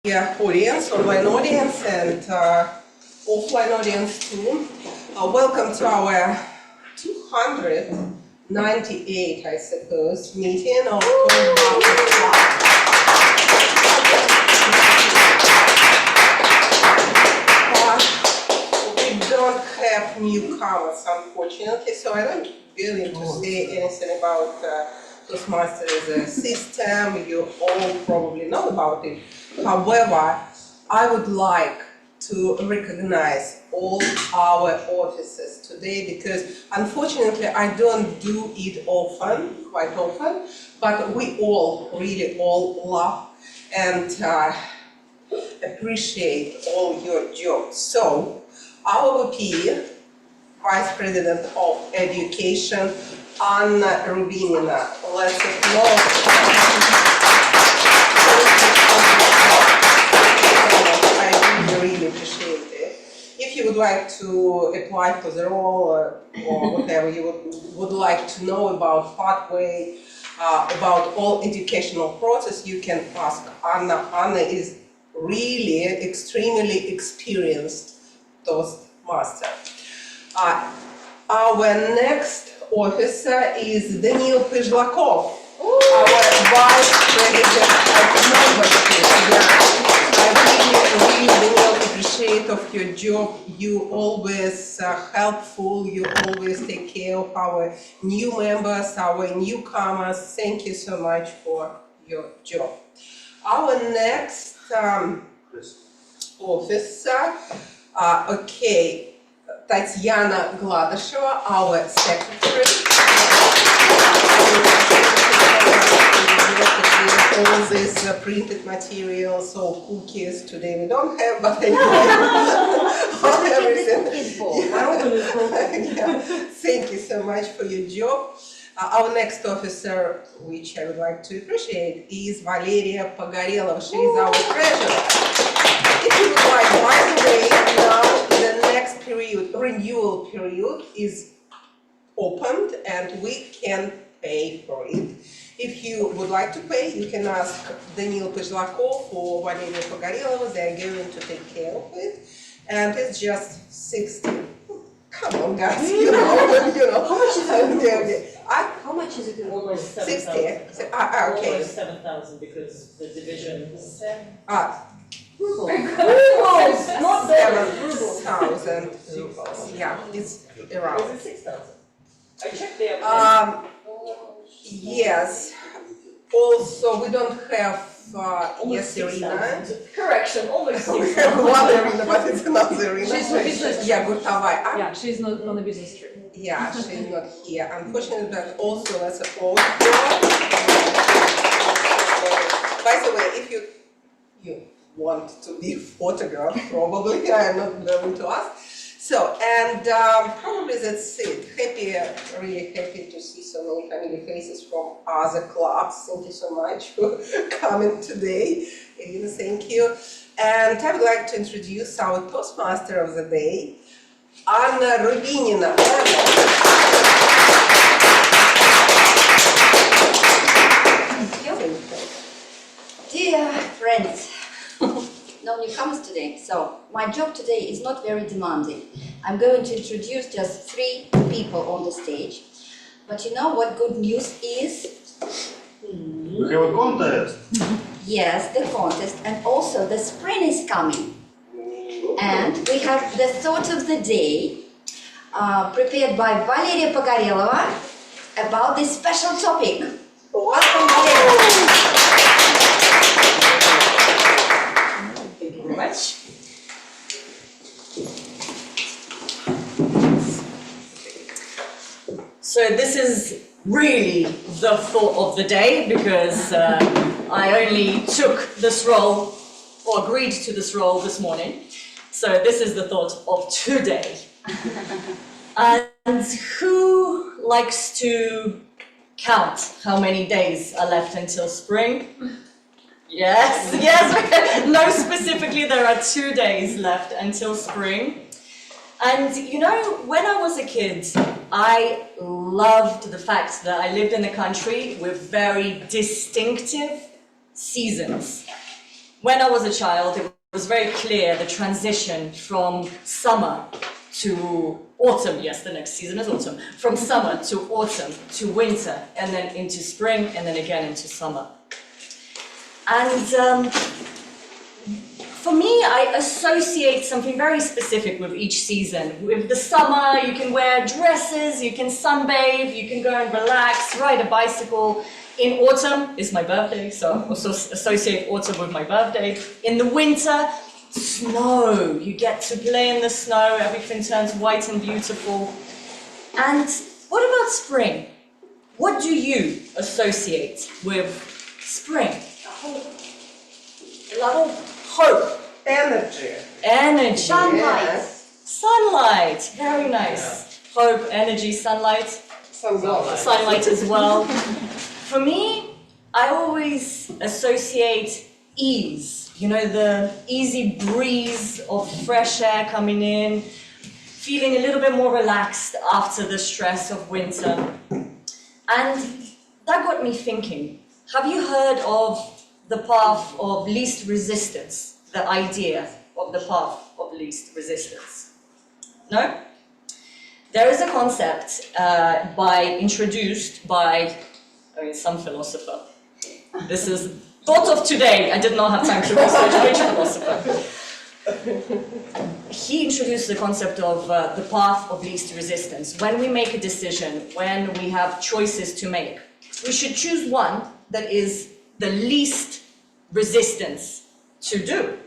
Audience, online audience, and offline audience too. Welcome to our 298, I suppose, meeting of Toastmasters Club. We don't have newcomers, unfortunately, so I don't really need to say anything about Toastmasters as a system. You all probably know about it. However, I would like to recognize all our officers today because unfortunately I don't do it quite often, but we all really love and appreciate all your jobs. So, our VP, Vice President of Education, Anna Rubinina. Let's applaud. Really appreciate it. If you would like to apply for the role or whatever you would like to know about pathway, about all educational process, you can ask Anna. Anna is really extremely experienced Toastmaster. Our next officer is Daniil Pyzhlakov, our Vice President of Membership. I really appreciate of your job. You always helpful. You always take care of our new members, our newcomers. Thank you so much for your job. Our next officer, Tatiana Gladasheva, our secretary. All these printed materials or cookies today we don't have, but anyway, everything. Thank you so much for your job. Our next officer, which I would like to appreciate, is Valeria Pogorelova. She is our treasurer. If you would like, by the way, now the next period, renewal period, is opened and we can pay for it. If you would like to pay, you can ask Daniil Pyzhlakov or Valeria Pogorelova. They are going to take care of it. And it's just 60. Come on, guys, you know. How much is it? How much is it? Almost 60. 7,000. Okay. Almost 7,000 because the division. Rubles, not dollars. 7,000 rubles. Yeah, it's around. Is it 6,000? I checked the Yes. Also, we don't have yes, Irina. Correction, almost 6,000. One Irina, but it's another Irina. She's on business trip. Yeah, Gurtavai. Yeah, she's not on a business trip. Yeah, she's not here. Unfortunately, but also let's applaud. By the way, if you want to be photographed, probably I'm not going to ask. So, and probably that's it. Really happy to see so many familiar faces from other clubs. Thank you so much for coming today. Irina, thank you. And I would like to introduce our Toastmaster of the day, Anna Rubinina. Dear friends, no newcomers today, so my job today is not very demanding. I'm going to introduce just 3 people on the stage. But you know what good news is? We have a contest. Yes, the contest, and also the spring is coming. And we have the thought of the day prepared by Valeria Pogorelova about this special topic. Welcome, Valeria. Thank you very much. So this is really the thought of the day because I only took this role or agreed to this role this morning. So this is the thought of today. And who likes to count how many days are left until spring? Yes, yes. No, specifically there are 2 days left until spring. And you know, when I was a kid, I loved the fact that I lived in a country with very distinctive seasons. when I was a child, it was very clear the transition from summer to autumn. Yes, the next season is autumn. From summer to autumn to winter, and then into spring, and then again into summer. And for me, I associate something very specific with each season. With the summer, you can wear dresses, you can sunbathe, you can go and relax, ride a bicycle. In autumn is my birthday, so I also associate autumn with my birthday. In the winter, snow. You get to play in the snow, everything turns white and beautiful. And what about spring? What do you associate with spring? Hope. Energy. Energy. Sunlight. Yes. Sunlight. Very nice. Hope, energy, sunlight. Sunlight as well. For me, I always associate ease. You know, the easy breeze of fresh air coming in, feeling a little bit more relaxed after the stress of winter. And that got me thinking, have you heard of the path of least resistance? The idea of the path of least resistance? No? There is a concept introduced by some philosopher. This is thought of today. I did not have time to research which philosopher. He introduced the concept of the path of least resistance. When we make a decision, when we have choices to make, we should choose one that is the least resistance to do.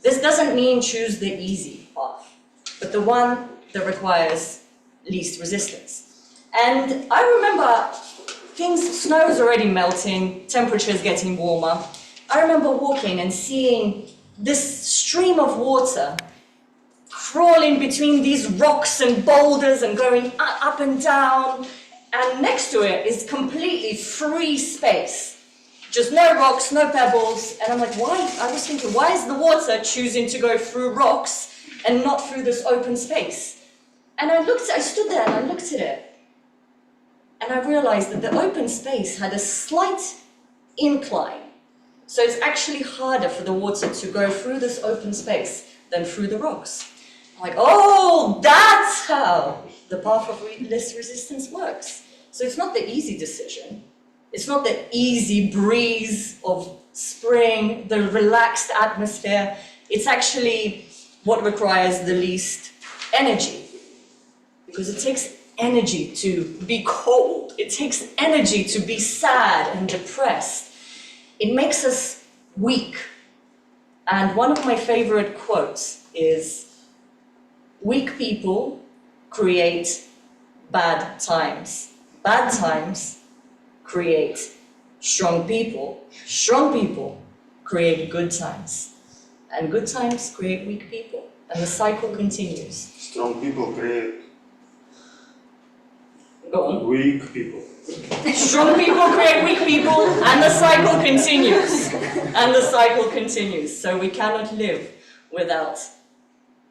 This doesn't mean choose the easy path, but the one that requires least resistance. And I remember snow is already melting, temperatures getting warmer. I remember walking and seeing this stream of water crawling between these rocks and boulders and going up and down, and next to it is completely free space. Just no rocks, no pebbles, and I'm like, why? I was thinking, why is the water choosing to go through rocks and not through this open space? And I stood there and I looked at it, and I realized that the open space had a slight incline. So it's actually harder for the water to go through this open space than through the rocks. I'm like, oh, that's how the path of least resistance works. So it's not the easy decision. It's not the easy breeze of spring, the relaxed atmosphere. It's actually what requires the least energy. Because it takes energy to be cold. It takes energy to be sad and depressed. It makes us weak. And one of my favorite quotes is, weak people create bad times. Bad times create strong people. Strong people create good times. And good times create weak people. And the cycle continues. Strong people create Go on. weak people. Strong people create weak people, and the cycle continues. And the cycle continues. So we cannot live without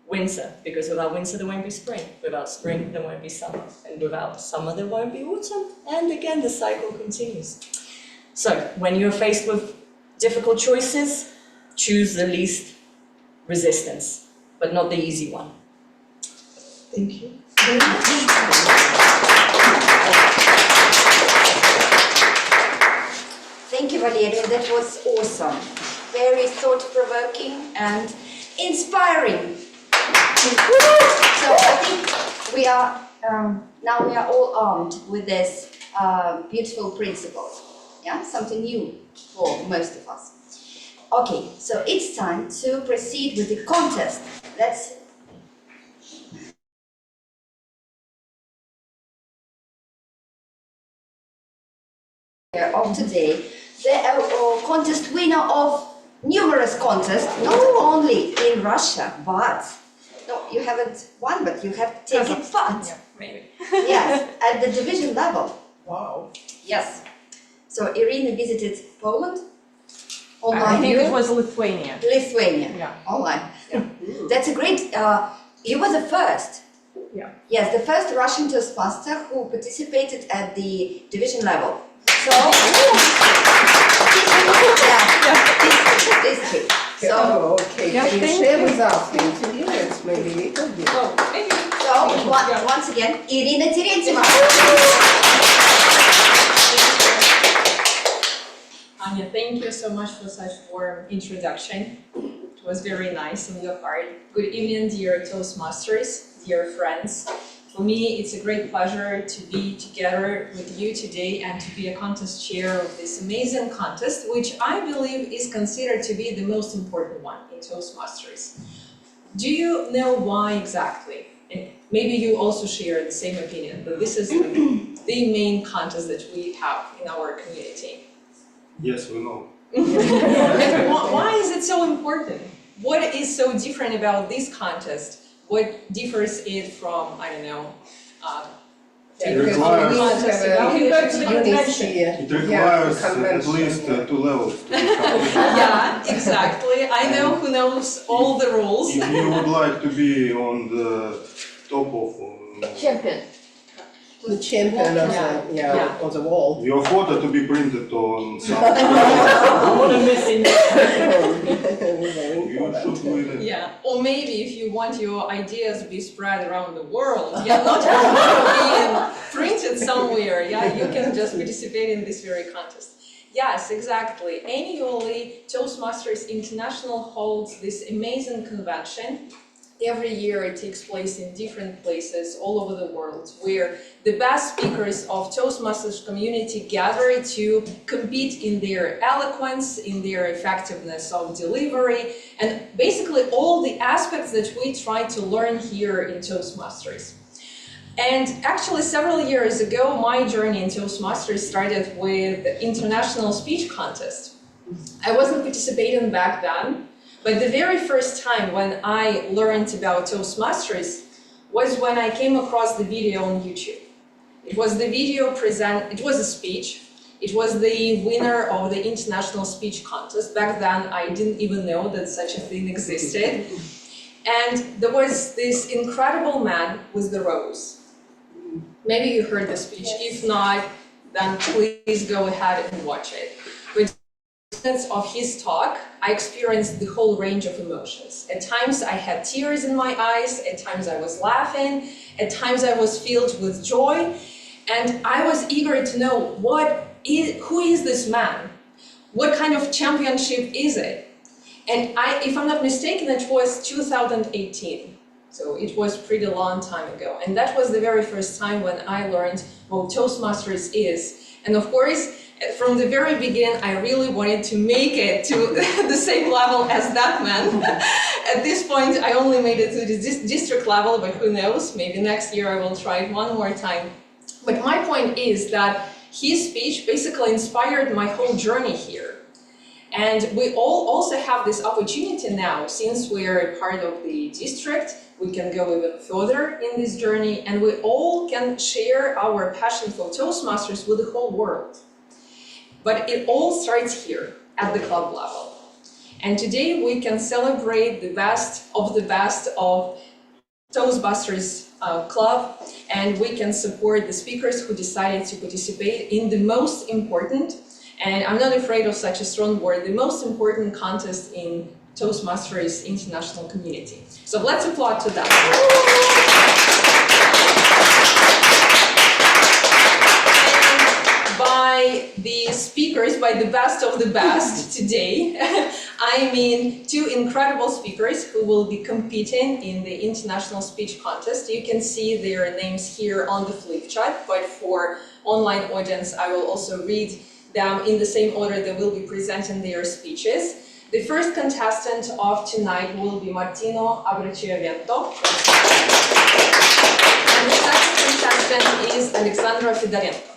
winter, because without winter there won't be spring. Without spring there won't be summer. And without summer there won't be autumn. And again the cycle continues. So when you're faced with difficult choices, choose the least resistance, but not the easy one. Thank you. Thank you, Valeria. That was awesome. Very thought-provoking and inspiring. So I think we are now we are all armed with this beautiful principles. Yeah, something new for most of us. Okay, so it's time to proceed with the contest. Let's. Of today, the contest winner of numerous contests, not only in Russia, but no, you haven't won, but you have taken part. Yeah, maybe. Yes, at the division level. Wow. Yes. So Irina visited Poland I online. think it was Lithuania. Lithuania. Yeah. Online. That's a great. You were the first Yeah. Yes, the first Russian Toastmaster who participated at the division level. So, district. So, Oh, okay, Yeah, can you thank share you. with us the experience, maybe a little bit? Oh, maybe. once again, Irina Terentьева. Anya, thank you so much for such warm introduction. It was very nice on your part. Good evening, dear Toastmasters, dear friends. For me, it's a great pleasure to be together with you today and to be a contest chair of this amazing contest, which I believe is considered to be the most important one in Toastmasters. Do you know why exactly? And maybe you also share the same opinion, that this is the main contest that we have in our community. Yes, we know. Why is it so important? What is so different about this contest? What differs it from, I don't know, It requires- contest evaluation? It requires at least 2 levels to become. Yeah, exactly. I know who knows all the rules. If you would like to be on the top of Champion. The champion of the, Yeah. of the wall. your photo to be printed on some. What a missing. Very You important. should win it. Yeah, or maybe if you want your ideas to be spread around the world, yeah, not being printed somewhere, yeah, you can just participate in this very contest. Yes, exactly. Annually, Toastmasters International holds this amazing convention. Every year it takes place in different places all over the world where the best speakers of Toastmasters community gather to compete in their eloquence, in their effectiveness of delivery, and basically all the aspects that we try to learn here in Toastmasters. And actually several years ago, my journey in Toastmasters started with the International Speech Contest. I wasn't participating back then, but the very first time when I learned about Toastmasters was when I came across the video on YouTube. It was the video it was a speech. It was the winner of the International Speech Contest. Back then, I didn't even know that such a thing existed. And there was this incredible man with the rose. Maybe you heard the speech. If not, then please go ahead and watch it. Of his talk, I experienced the whole range of emotions. At times I had tears in my eyes, at times I was laughing, at times I was filled with joy, and I was eager to know who is this man? What kind of championship is it? And if I'm not mistaken, it was 2018. So it was pretty long time ago. And that was the very first time when I learned what Toastmasters is. And of course, from the very beginning, I really wanted to make it to the same level as that man. At this point, I only made it to the district level, but who knows, maybe next year I will try it one more time. But my point is that his speech basically inspired my whole journey here. And we all also have this opportunity now, since we're part of the district, we can go even further in this journey, and we all can share our passion for Toastmasters with the whole world. But it all starts here, at the club level. And today we can celebrate the best of Toastmasters Club, and we can support the speakers who decided to participate in the most important, and I'm not afraid of such a strong word, the most important contest in Toastmasters international community. So let's applaud to that. By the speakers, by the best of the best today, I mean 2 incredible speakers who will be competing in the International Speech Contest. You can see their names here on the flip chart, but for online audience, I will also read them in the same order they will be presenting their speeches. The first contestant of tonight will be Martino Abreciavento. And the second contestant is Alexandra Fedorenko.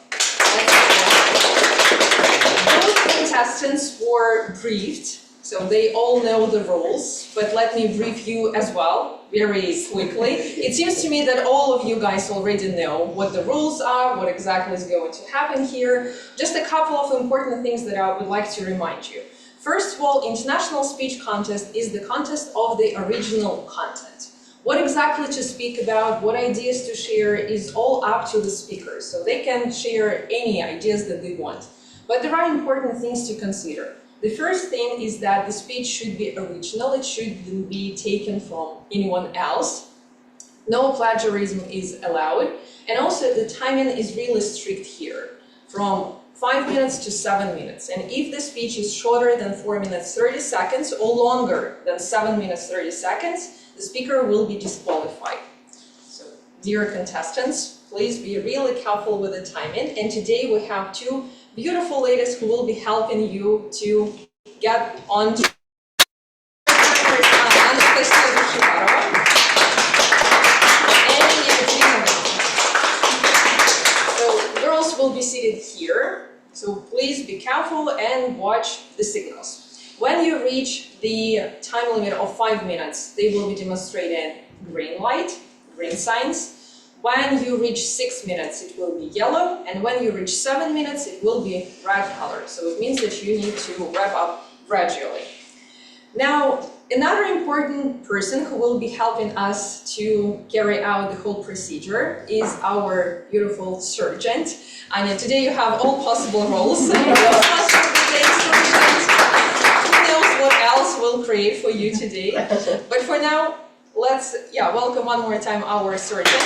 Both contestants were briefed, so they all know the rules, but let me brief you as well, very quickly. It seems to me that all of you guys already know what the rules are, what exactly is going to happen here. Just a couple of important things that I would like to remind you. First of all, International Speech Contest is the contest of the original content. What exactly to speak about, what ideas to share is all up to the speakers. So they can share any ideas that they want. But there are important things to consider. The first thing is that the speech should be original. It shouldn't be taken from anyone else. No plagiarism is allowed. And also the timing is really strict here, from 5 minutes to 7 minutes. And if the speech is shorter than 4 minutes 30 seconds or longer than 7 minutes 30 seconds, the speaker will be disqualified. So, dear contestants, please be really careful with the timing. And today we have two beautiful ladies who will be helping you to get on to Anastasia Dushivarova and Ekaterina Gavrilova. So girls will be seated here, so please be careful and watch the signals. When you reach the time limit of 5 minutes, they will be demonstrating green light, green signs. When you reach 6 minutes, it will be yellow, and when you reach 7 minutes, it will be red color. So it means that you need to wrap up gradually. Now, another important person who will be helping us to carry out the whole procedure is our beautiful surgeon. Anya, today you have all possible roles. Who knows what else we'll create for you today? But for now, let's welcome one more time our surgeon.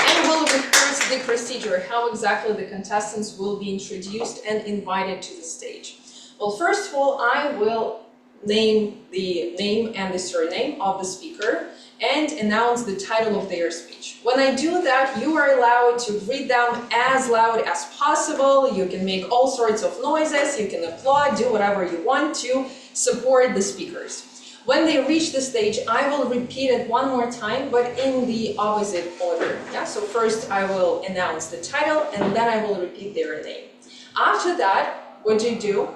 And we'll rehearse the procedure, how exactly the contestants will be introduced and invited to the stage. Well, first of all, I will name the name and the surname of the speaker and announce the title of their speech. When I do that, you are allowed to read them as loud as possible. You can make all sorts of noises, you can applaud, do whatever you want to support the speakers. When they reach the stage, I will repeat it one more time, but in the opposite order. Yeah? So first I will announce the title and then I will repeat their name. After that, what do you do?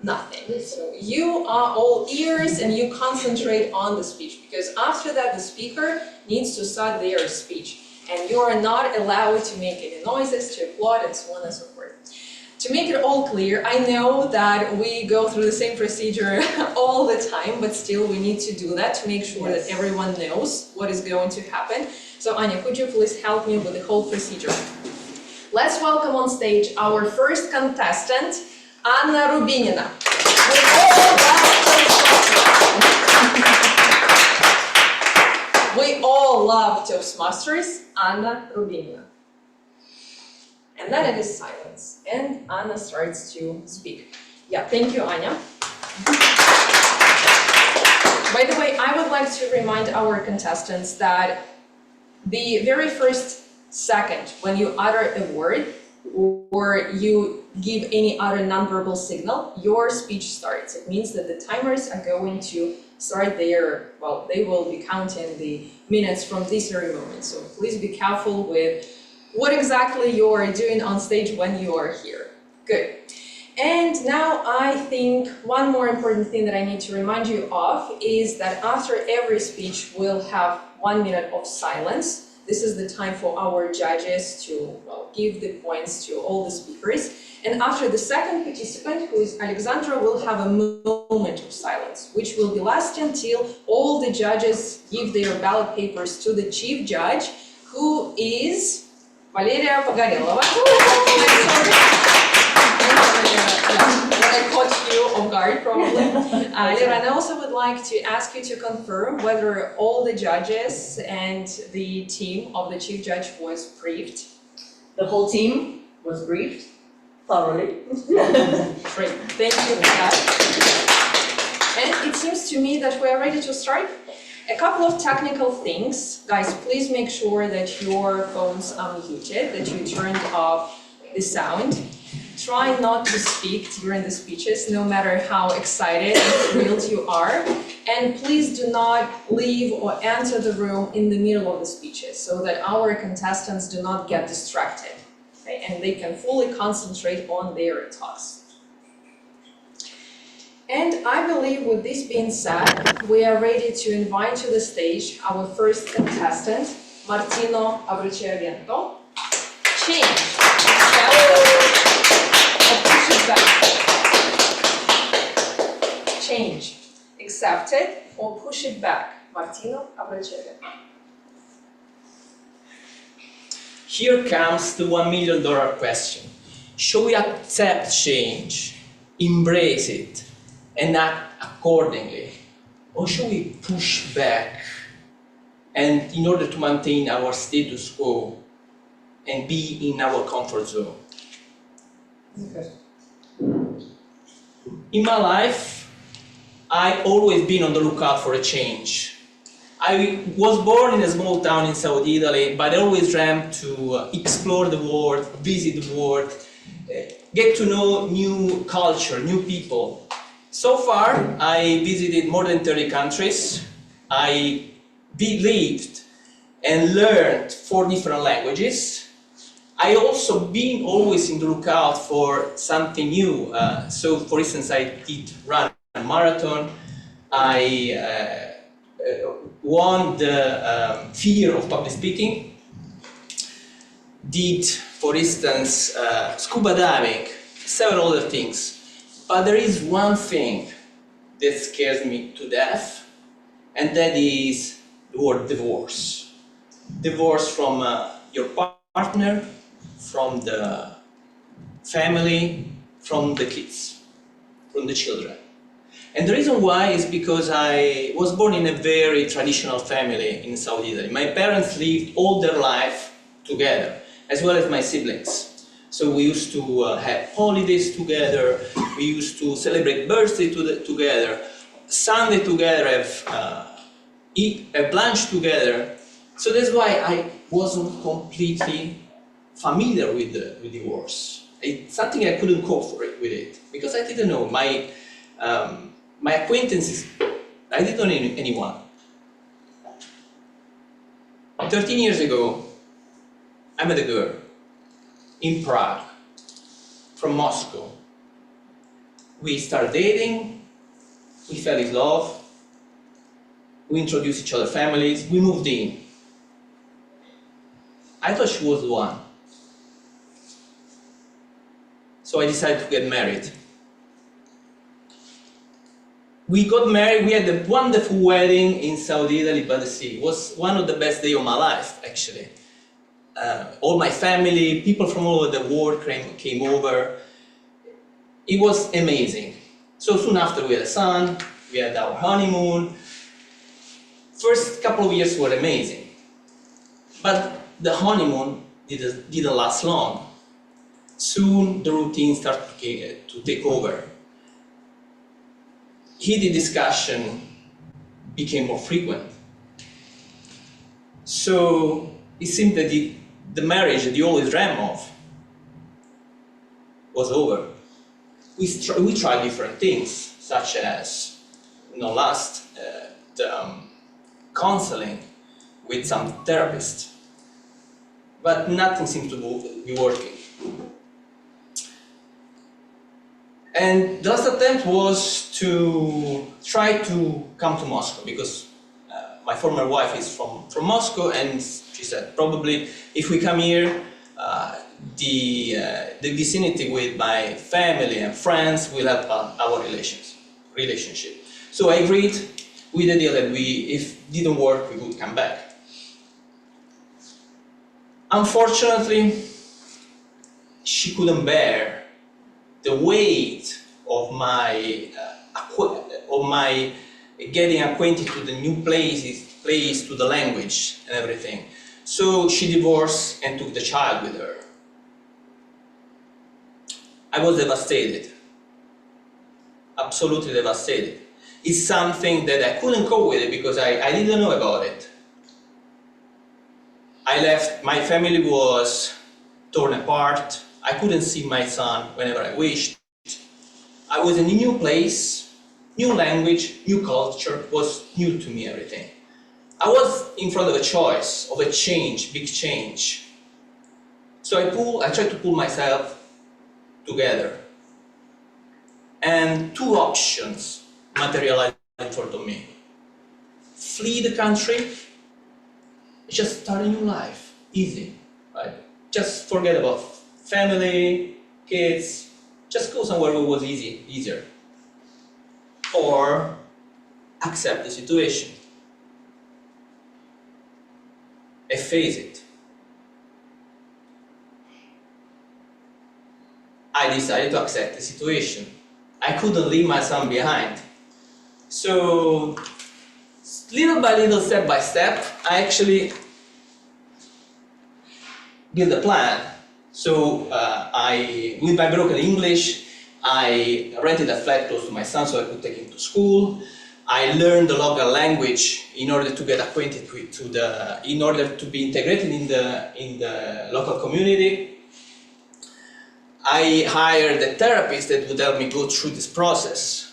Nothing. So you are all ears and you concentrate on the speech, because after that the speaker needs to start their speech and you are not allowed to make any noises, to applaud, and so on and so forth. To make it all clear, I know that we go through the same procedure all the time, but still we need to do that to make sure that everyone knows what is going to happen. So Anya, could you please help me with the whole procedure? Let's welcome on stage our first contestant, Anna Rubinina. We all love Toastmasters, Anna Rubinina. And then it is silence, and Anna starts to speak. Yeah, thank you, Anya. By the way, I would like to remind our contestants that the very first second when you utter a word or you give any other nonverbal signal, your speech starts. It means that the timers are going to start their, well, they will be counting the minutes from this very moment. So please be careful with what exactly you are doing on stage when you are here. Good. And now I think one more important thing that I need to remind you of is that after every speech we'll have 1 minute of silence. This is the time for our judges to, well, give the points to all the speakers. And after the second participant, who is Alexandra, will have a moment of silence, which will be lasting until all the judges give their ballot papers to the chief judge, who is Valeria Pogorelova. I caught you off guard, probably. Lera, I also would like to ask you to confirm whether all the judges and the team of the chief judge was briefed. The whole team was briefed thoroughly. Great, thank you for that. And it seems to me that we are ready to start. A couple of technical things. Guys, please make sure that your phones are muted, that you turned off the sound. Try not to speak during the speeches, no matter how excited and thrilled you are. And please do not leave or enter the room in the middle of the speeches so that our contestants do not get distracted, okay? And they can fully concentrate on their talks. And I believe with this being said, we are ready to invite to the stage our first contestant, Martino Abruciavento. Change. Change. Accept it or push it back. Мартину Аврачеве. Here comes the $1 million question. Shall we accept change, embrace it, and act accordingly? Or shall we push back and in order to maintain our status quo and be in our comfort zone? In my life, I've always been on the lookout for a change. I was born in a small town in South Italy, but I always dreamt to explore the world, visit the world, get to know new culture, new people. So far, I visited more than 30 countries. I lived and learned 4 different languages. I also been always in the lookout for something new. So, for instance, I did run a marathon. I won the fear of public speaking. Did, for instance, scuba diving, several other things. But there is one thing that scares me to death, and that is the word divorce. Divorce from your partner, from the family, from the kids, from the children. And the reason why is because I was born in a very traditional family in South Italy. My parents lived all their life together, as well as my siblings. So we used to have holidays together, we used to celebrate birthday together, Sunday together, have lunch together. So that's why I wasn't completely familiar with divorce. It's something I couldn't cope with it, because I didn't know. My acquaintances, I didn't know anyone. 13 years ago, I met a girl in Prague, from Moscow. We started dating, we fell in love, we introduced each other families, we moved in. I thought she was the one. So I decided to get married. We got married, we had a wonderful wedding in South Italy by the sea. It was one of the best days of my life, actually. All my family, people from all over the world came over. It was amazing. So soon after we had a son, we had our honeymoon. First couple of years were amazing. But the honeymoon didn't last long. Soon the routine started to take over. Heated discussion became more frequent. So it seemed that the marriage that you always dreamed of was over. We tried different things, such as, counseling with some therapist, but nothing seemed to be working. And the last attempt was to try to come to Moscow, because my former wife is from Moscow, and she said, probably if we come here, the vicinity with my family and friends will help our relationship. So I agreed with the deal that if it didn't work, we would come back. Unfortunately, she couldn't bear the weight of my getting acquainted to the new place, to the language and everything. So she divorced and took the child with her. I was devastated, absolutely devastated. It's something that I couldn't cope with it because I didn't know about it. I left, my family was torn apart. I couldn't see my son whenever I wished. I was in a new place, new language, new culture, was new to me, everything. I was in front of a choice, of a change, big change. So I tried to pull myself together. And 2 options materialized in front of me. Flee the country, just start a new life, easy, right? Just forget about family, kids, just go somewhere where it was easier. Or accept the situation. and face it. I decided to accept the situation. I couldn't leave my son behind. So, little by little, step by step, I actually built a plan. So, with my broken English, I rented a flat close to my son so I could take him to school. I learned the local language in order to get acquainted with, in order to be integrated in the local community. I hired a therapist that would help me go through this process.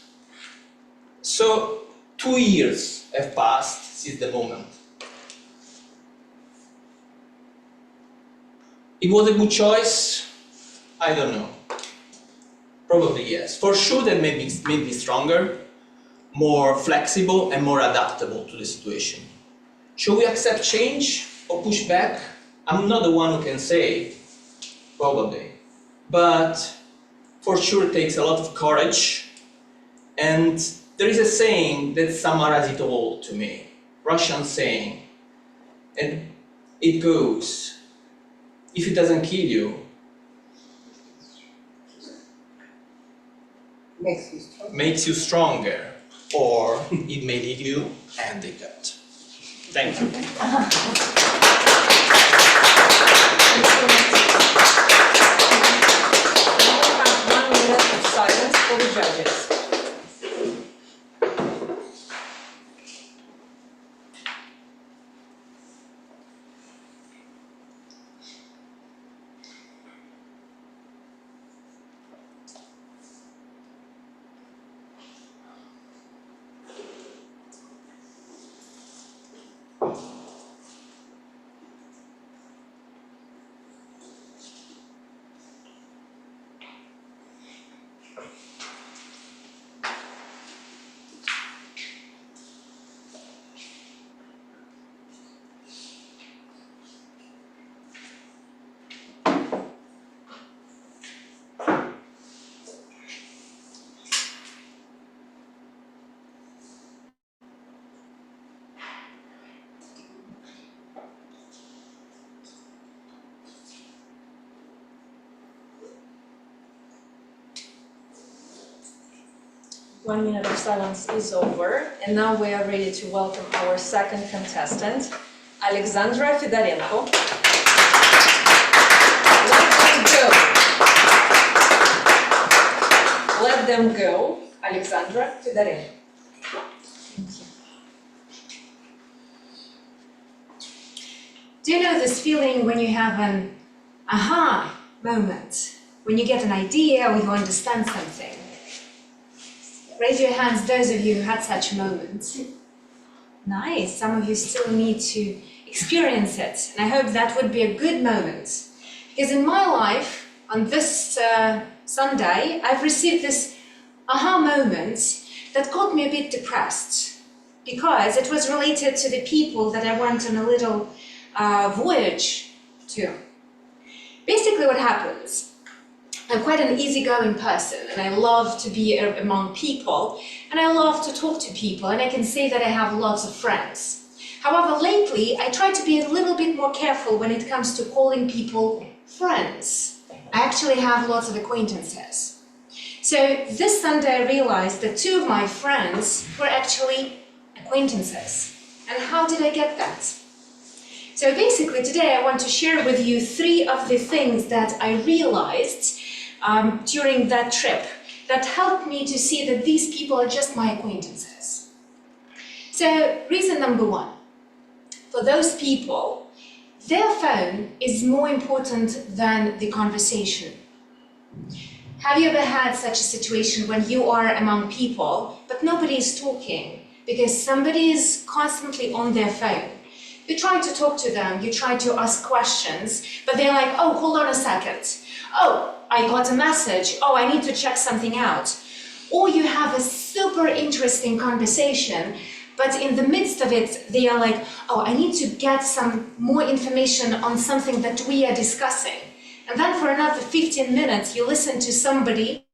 So 2 years have passed since the moment. It was a good choice? I don't know. Probably yes. For sure that made me stronger, more flexible and more adaptable to the situation. Should we accept change or push back? I'm not the one who can say, probably. But for sure it takes a lot of courage, and there is a saying that summarizes it all to me, Russian saying, and it goes, if it doesn't kill you, makes you stronger, or it may leave you handicapped. Thank you. Silence for the judges. One minute of silence is over, and now we are ready to welcome our second contestant, Alexandra Fedorenko. Let them go, Alexandra Fedorenko. Do you know this feeling when you have an aha moment? When you get an idea or you understand something? Raise your hands, those of you who had such a moment. Nice, some of you still need to experience it, and I hope that would be a good moment. Because in my life, on this Sunday, I've received this aha moment that got me a bit depressed, because it was related to the people that I went on a little voyage to. Basically what happens, I'm quite an easygoing person, and I love to be among people, and I love to talk to people, and I can say that I have lots of friends. However, lately I try to be a little bit more careful when it comes to calling people friends. I actually have lots of acquaintances. So this Sunday I realized that 2 of my friends were actually acquaintances. And how did I get that? So basically today I want to share with you 3 of the things that I realized during that trip that helped me to see that these people are just my acquaintances. So reason number 1, for those people, their phone is more important than the conversation. Have you ever had such a situation when you are among people but nobody is talking because somebody is constantly on their phone? You try to talk to them, you try to ask questions, but they're like, oh, hold on a second. Oh, I got a message. Oh, I need to check something out. Or you have a super interesting conversation, but in the midst of it, they are like, oh, I need to get some more information on something that we are discussing. And then for another 15 minutes, you listen to somebody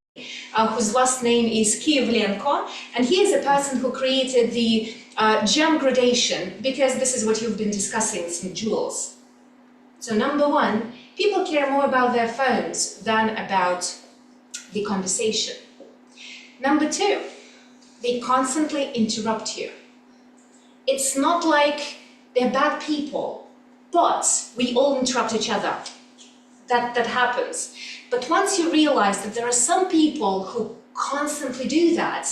whose last name is Kiyevlenko, and he is a person who created the gem gradation, because this is what you've been discussing, some jewels. So number one, people care more about their phones than about the conversation. Number two, they constantly interrupt you. It's not like they're bad people, but we all interrupt each other. That happens. But once you realize that there are some people who constantly do that,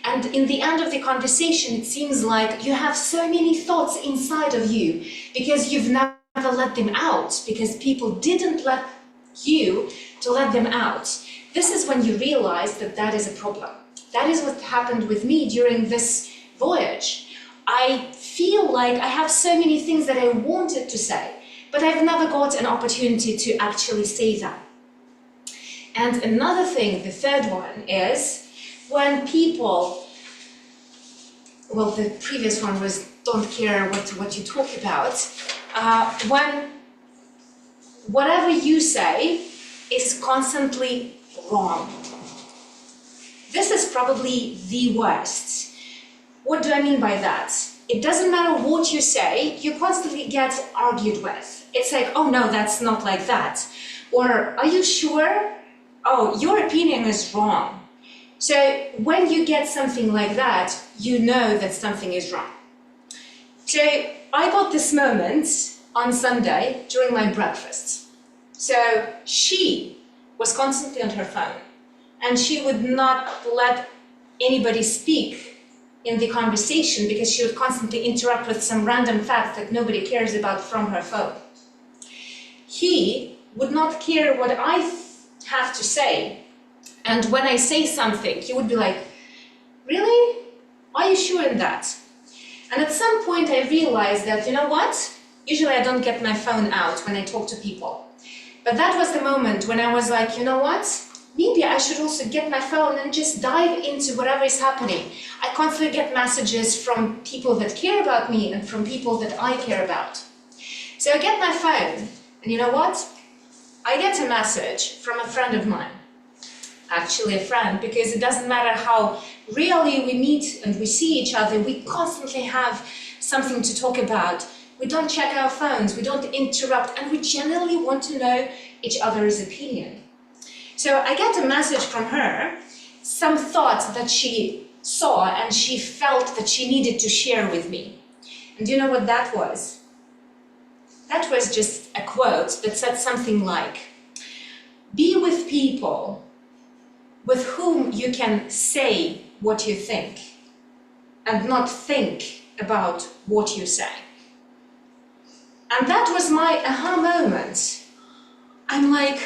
and in the end of the conversation, it seems like you have so many thoughts inside of you because you've never let them out, because people didn't let you to let them out. This is when you realize that that is a problem. That is what happened with me during this voyage. I feel like I have so many things that I wanted to say, but I've never got an opportunity to actually say them. And another thing, the third one, is when people, well, the previous one was don't care what you talk about, when whatever you say is constantly wrong. This is probably the worst. What do I mean by that? It doesn't matter what you say, you constantly get argued with. It's like, oh no, that's not like that. Or, are you sure? Oh, your opinion is wrong. So when you get something like that, you know that something is wrong. So I got this moment on Sunday during my breakfast. So she was constantly on her phone, and she would not let anybody speak in the conversation because she would constantly interrupt with some random fact that nobody cares about from her phone. He would not care what I have to say, and when I say something, he would be like, really? Are you sure in that? And at some point I realized that, you know what? Usually I don't get my phone out when I talk to people. But that was the moment when I was like, you know what? Maybe I should also get my phone and just dive into whatever is happening. I constantly get messages from people that care about me and from people that I care about. So I get my phone, and you know what? I get a message from a friend of mine. Actually a friend, because it doesn't matter how rarely we meet and we see each other, we constantly have something to talk about. We don't check our phones, we don't interrupt, and we generally want to know each other's opinion. So I get a message from her, some thoughts that she saw and she felt that she needed to share with me. And do you know what that was? That was just a quote that said something like, be with people with whom you can say what you think and not think about what you say. And that was my aha moment. I'm like,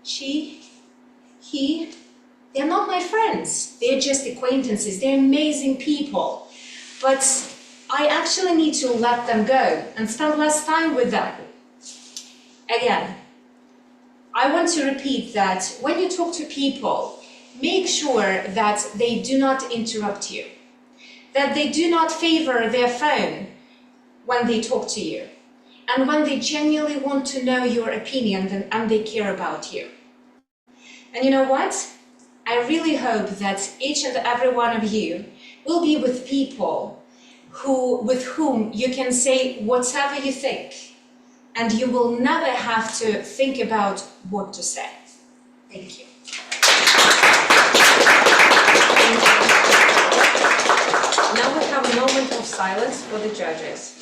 she, he, they're not my friends. They're just acquaintances. They're amazing people. But I actually need to let them go and spend less time with them. Again, I want to repeat that when you talk to people, make sure that they do not interrupt you, that they do not favor their phone when they talk to you, and when they genuinely want to know your opinion and they care about you. And you know what? I really hope that each and every one of you will be with people with whom you can say whatever you think, and you will never have to think about what to say. Thank you. Now we have a moment of silence for the judges.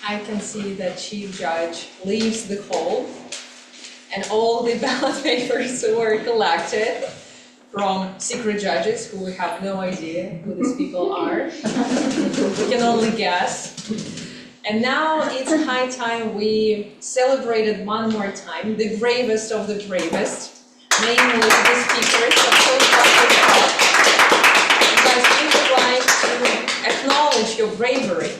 I can see that Chief Judge leaves the hall and all the ballot papers were collected from secret judges who we have no idea who these people are. We can only guess. And now it's high time we celebrated one more time the bravest of the bravest, namely the speakers of Toastmasters Club. Because we would like to acknowledge your bravery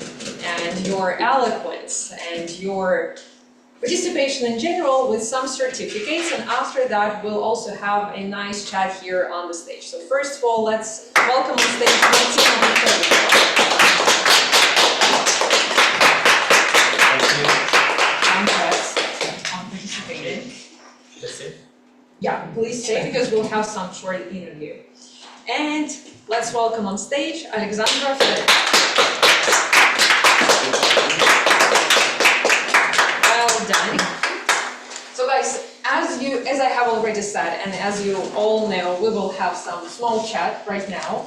and your eloquence and your participation in general with some certificates, and after that we'll also have a nice chat here on the stage. So first of all, let's welcome on stage Martina. On participating. That's it. Yeah, please stay because we'll have some short interview. And let's welcome on stage Alexandra Frederick. Well done. So guys, as I have already said, and as you all know, we will have some small chat right now.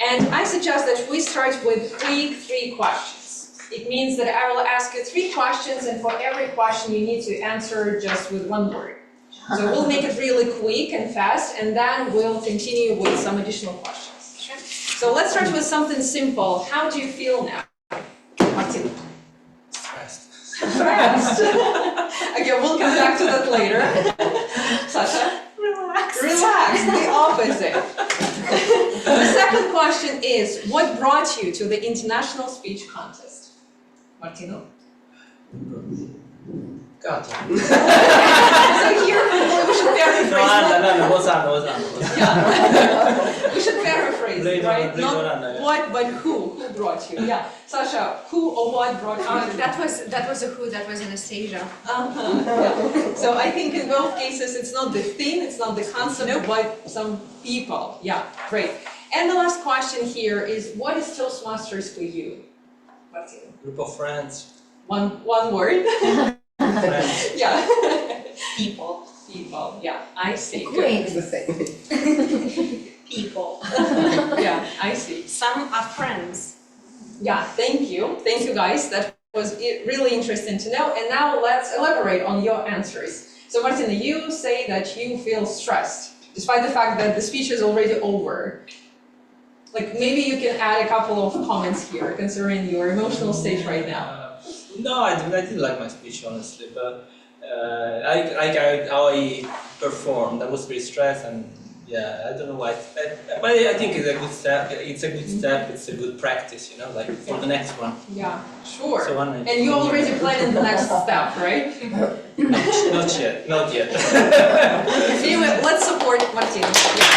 And I suggest that we start with quick 3 questions. It means that I will ask you 3 questions, and for every question you need to answer just with 1 word. So we'll make it really quick and fast, and then we'll continue with some additional questions. Sure. So let's start with something simple. How do you feel now, Martina? Stressed. Okay, we'll come back to that later. Sasha? Relaxed. Relaxed, the opposite. The second question is, what brought you to the International Speech Contest? Martino? God. So here, we should paraphrase. No, was Yeah. We should paraphrase, right? Blade Not Runner, yeah. what, but who brought you? Yeah. Sasha, who or what brought you? That was a who, that was Anastasia. Yeah. So I think in both cases, it's not the thing, it's not the concept, but some people. Yeah, great. And the last question here is, what is Toastmasters for you? Martina? Group of friends. One word? Friends. Yeah. People. People, yeah, I see. It's the same. People. Yeah, I see. Some are friends. Yeah, thank you. Thank you guys. That was really interesting to know. And now let's elaborate on your answers. So Martina, you say that you feel stressed, despite the fact that the speech is already over. Like maybe you can add a couple of comments here concerning your emotional state right now. No, I didn't like my speech, honestly, but how I performed. I was very stressed, and yeah, I don't know why. But I think it's a good step. It's a good step. It's a good practice, you know, like for the next one. Yeah, sure. So And you already planning the next step, right? Not yet. Not yet. Anyway, let's support Martina. Yeah,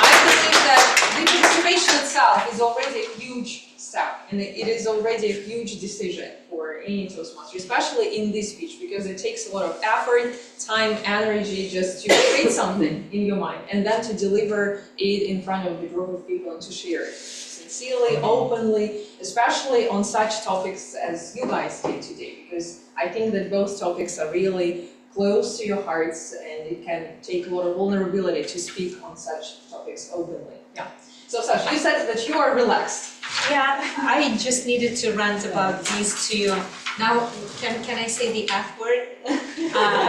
I believe that the participation itself is already a huge step, and it is already a huge decision for any Toastmaster, especially in this speech, because it takes a lot of effort, time, energy just to create something in your mind, and then to deliver it in front of the group of people and to share it sincerely, openly, especially on such topics as you guys did today, because I think that both topics are really close to your hearts, and it can take a lot of vulnerability to speak on such topics openly. Yeah. So Sasha, you said that you are relaxed. Yeah, I just needed to rant about these 2. Now, can I say the F word?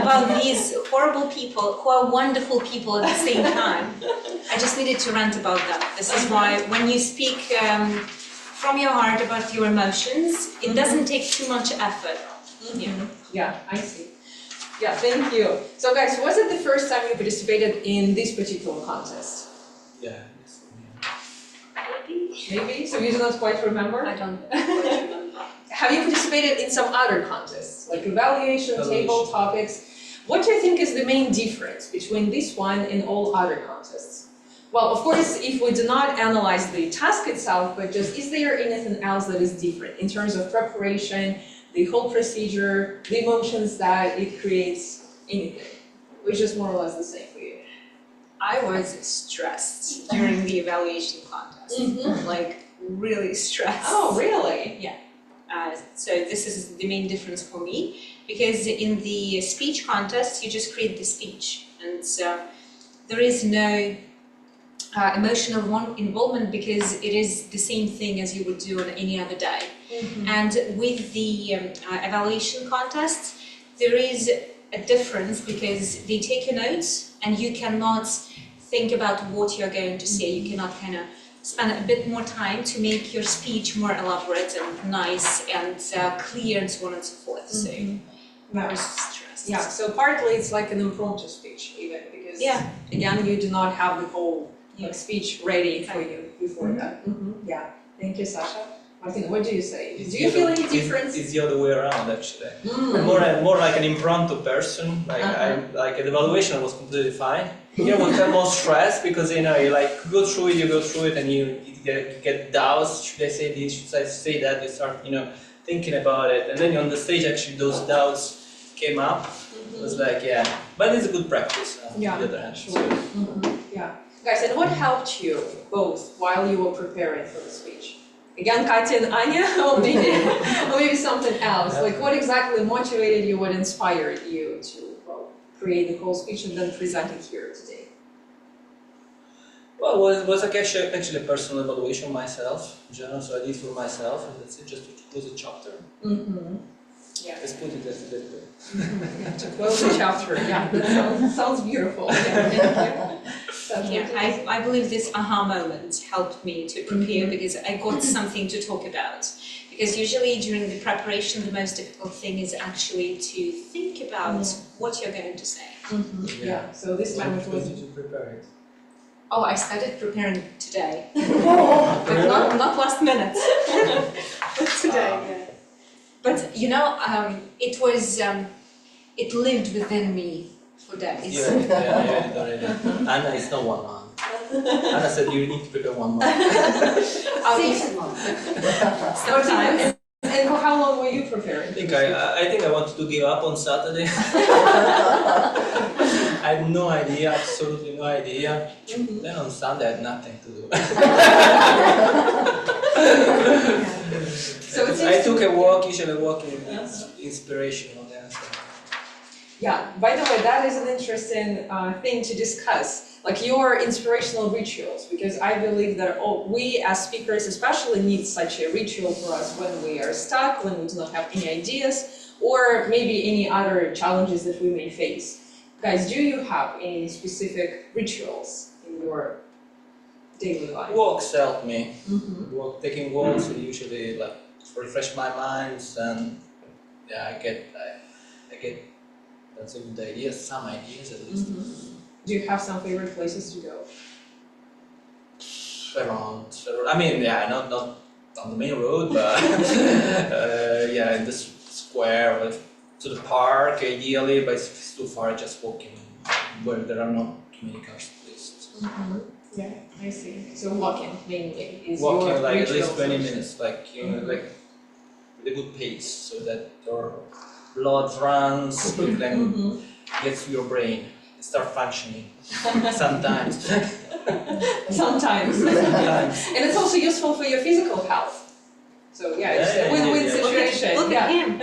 About these horrible people who are wonderful people at the same time. I just needed to rant about them. This is why when you speak from your heart about your emotions, it doesn't take too much effort. Yeah, I see. Yeah, thank you. So guys, was it the first time you participated in this particular contest? Yeah. Maybe? So you do not quite remember? I don't quite remember. Have you participated in some other contests, like evaluation, table topics? What do you think is the main difference between this one and all other contests? Well, of course, if we do not analyze the task itself, but just is there anything else that is different in terms of preparation, the whole procedure, the emotions that it creates, anything, which is more or less the same for you? I was stressed during the evaluation contest, like really stressed. Oh, really? Yeah. So this is the main difference for me, because in the speech contest, you just create the speech, and there is no emotional involvement, because it is the same thing as you would do on any other day. And with the evaluation contests, there is a difference because they take your notes and you cannot think about what you're going to say. You cannot kind of spend a bit more time to make your speech more elaborate and nice and clear and so on and so forth. So very stressed. Yeah, so partly it's like an impromptu speech even because Yeah. again you do not have the whole speech ready for you before that. Yeah, thank you, Sasha. Martin, what do you say? Do you feel any difference? It's the other way around actually. I'm more like an impromptu person. Like like the evaluation was completely fine. Here was more stress because you go through it, and you get doubts. Should I say this? Should I say that? You start thinking about it, and then on the stage actually those doubts came up. It was like but it's a good practice. On the other hand, sure. Yeah, guys, and what helped you both while you were preparing for the speech? Again, Katya and Anya, or maybe something else. Like, what exactly motivated you? What inspired you to create the whole speech and then present it here today? Well, it was like actually a personal evaluation myself, so I did for myself, and that's it, just to close a chapter. Yeah. Let's put it as a bit. To close the chapter. Yeah, that sounds beautiful. Yeah, I believe this aha moment helped me to prepare because I got something to talk about. Because usually during the preparation, the most difficult thing is actually to think about what you're going to say. Yeah, so this time it was... Did you prepare it? Oh, I started preparing today. But not last minute. But today, yeah. But it was, it lived within me for days. Yeah, already. Anna, it's not 1 month. Anna said you need to prepare 1 month. 6 months. Sometimes. And for how long were you preparing? I think I wanted to give up on Saturday. I had no idea, absolutely no idea. Then on Sunday I had nothing to do. So I took a walk, usually walking is inspirational. Yeah, by the way, that is an interesting thing to discuss. Like your inspirational rituals, because I believe that we as speakers especially need such a ritual for us when we are stuck, when we do not have any ideas, or maybe any other challenges that we may face. Guys, do you have any specific rituals in your daily life? Walks help me. Taking walks usually like refresh my mind, and I get that's a good idea, some ideas at least. Do you have some favorite places to go? Around, I mean, not on the main road, but in the square or to the park ideally, but if it's too far, just walking where there are not too many cars at least. Yeah, I see. So walking mainly is walking your like at ritual least 20 solution. minutes, like like with a good pace, so that your blood runs quickly and gets to your brain. Start functioning sometimes. Sometimes. And it's also useful for your physical health. So it's a win-win situation. Look at him.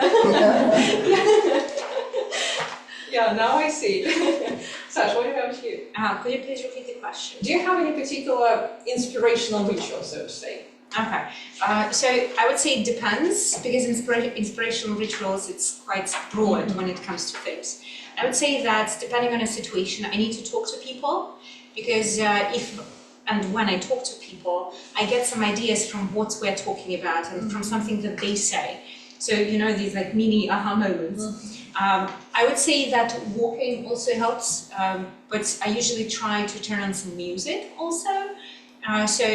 Yeah, now I see. Sash, what about you? Could you please repeat the question? Do you have any particular inspirational ritual, so to say? Okay, so I would say it depends because inspirational rituals, it's quite broad when it comes to things. I would say that depending on a situation, I need to talk to people because when I talk to people, I get some ideas from what we're talking about and from something that they say. So, these like mini aha moments. I would say that walking also helps, but I usually try to turn on some music also. So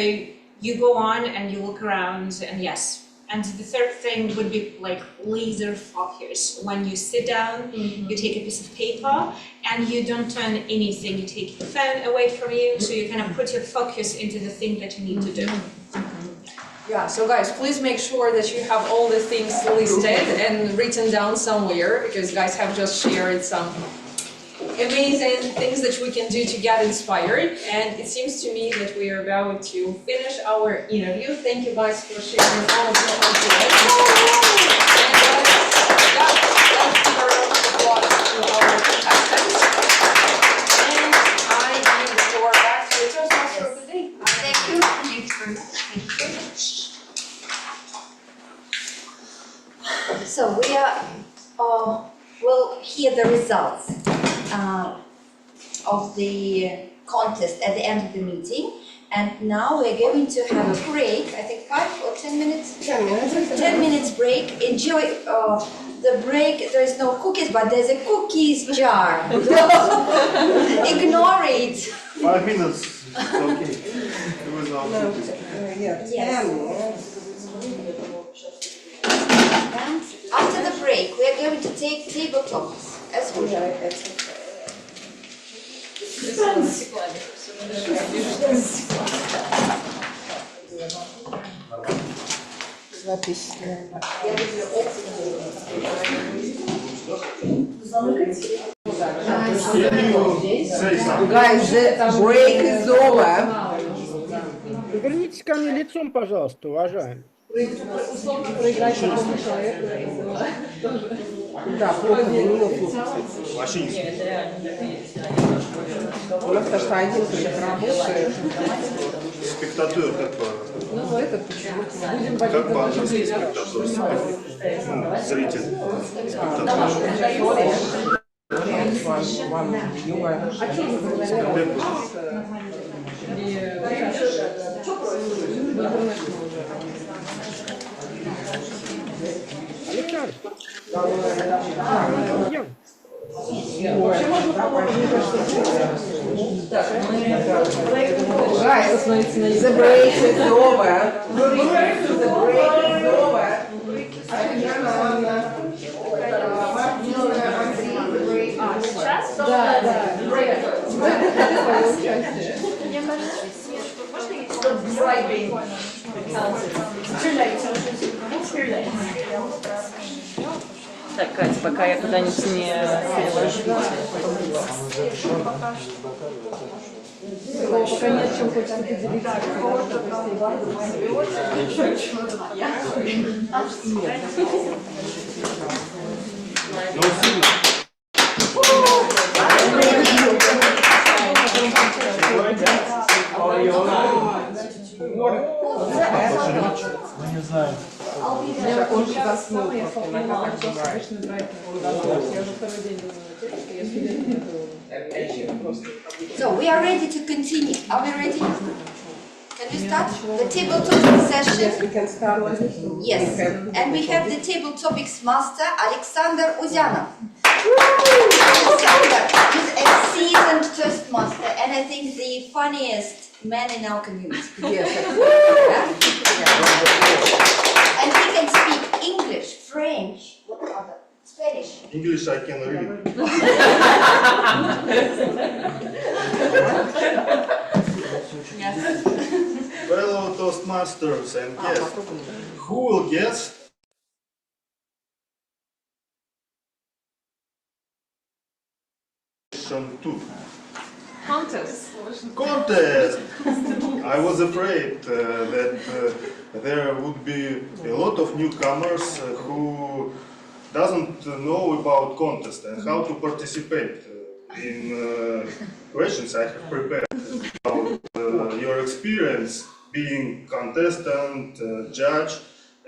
you go on and you look around and yes. And the third thing would be like laser focus. When you sit down, you take a piece of paper and you don't turn anything. You take your phone away from you, so you kind of put your focus into the thing that you need to do. Yeah, so guys, please make sure that you have all the things listed and written down somewhere, because guys have just shared some amazing things that we can do to get inspired, and it seems to me that we are about to finish our interview. Thank you guys for sharing all of your ideas. And let's give a round of applause to our contestants. And I give the floor back to the Toastmaster of the day. Thank you. Thanks very much. Thank you very much. will hear the results of the contest at the end of the meeting. And now we're going to have a break, I think 5 or 10 minutes? 10 minutes. 10 minutes break. Enjoy the break. There is no cookies, but there's a cookies jar. Ignore it. 5 minutes, it's okay. It was all cookies. Yeah, Yes. 10 minutes. And after the break, we are going to take table topics as usual. Can you say something? Guys, the break is over. Повернитесь ко мне лицом, пожалуйста, уважаемый. Да, плохо заменил плохо. Вообще не слышно. У нас то, что один только работает. Спектатор как бы. Ну, этот почему-то. Как по-английски спектатор? Ну, зритель. Спектатор. Вам вiewer. Александр, идем. Guys, the break is over. The break is over. Так, Кать, пока я куда-нибудь не переложу. Пока нет чем хочется поделиться. No signal. Он заснул просто на катах играет. Я уже второй день думаю на тексте, я студент So we are ready to continue. Are we ready? Can we start the table topics Yes, session? we can start with this. Yes. And we have the table topics master, Alexander Uzyanov. Alexander is a seasoned toastmaster and I think the funniest man in our community. Yes. And he can speak English, French, what other? Spanish. English I can read. Fellow Toastmasters and guests, who will guess? Question 2. Contest. Contest! I was afraid that there would be a lot of newcomers who doesn't know about contest and how to participate in questions I have prepared about your experience being contestant, judge,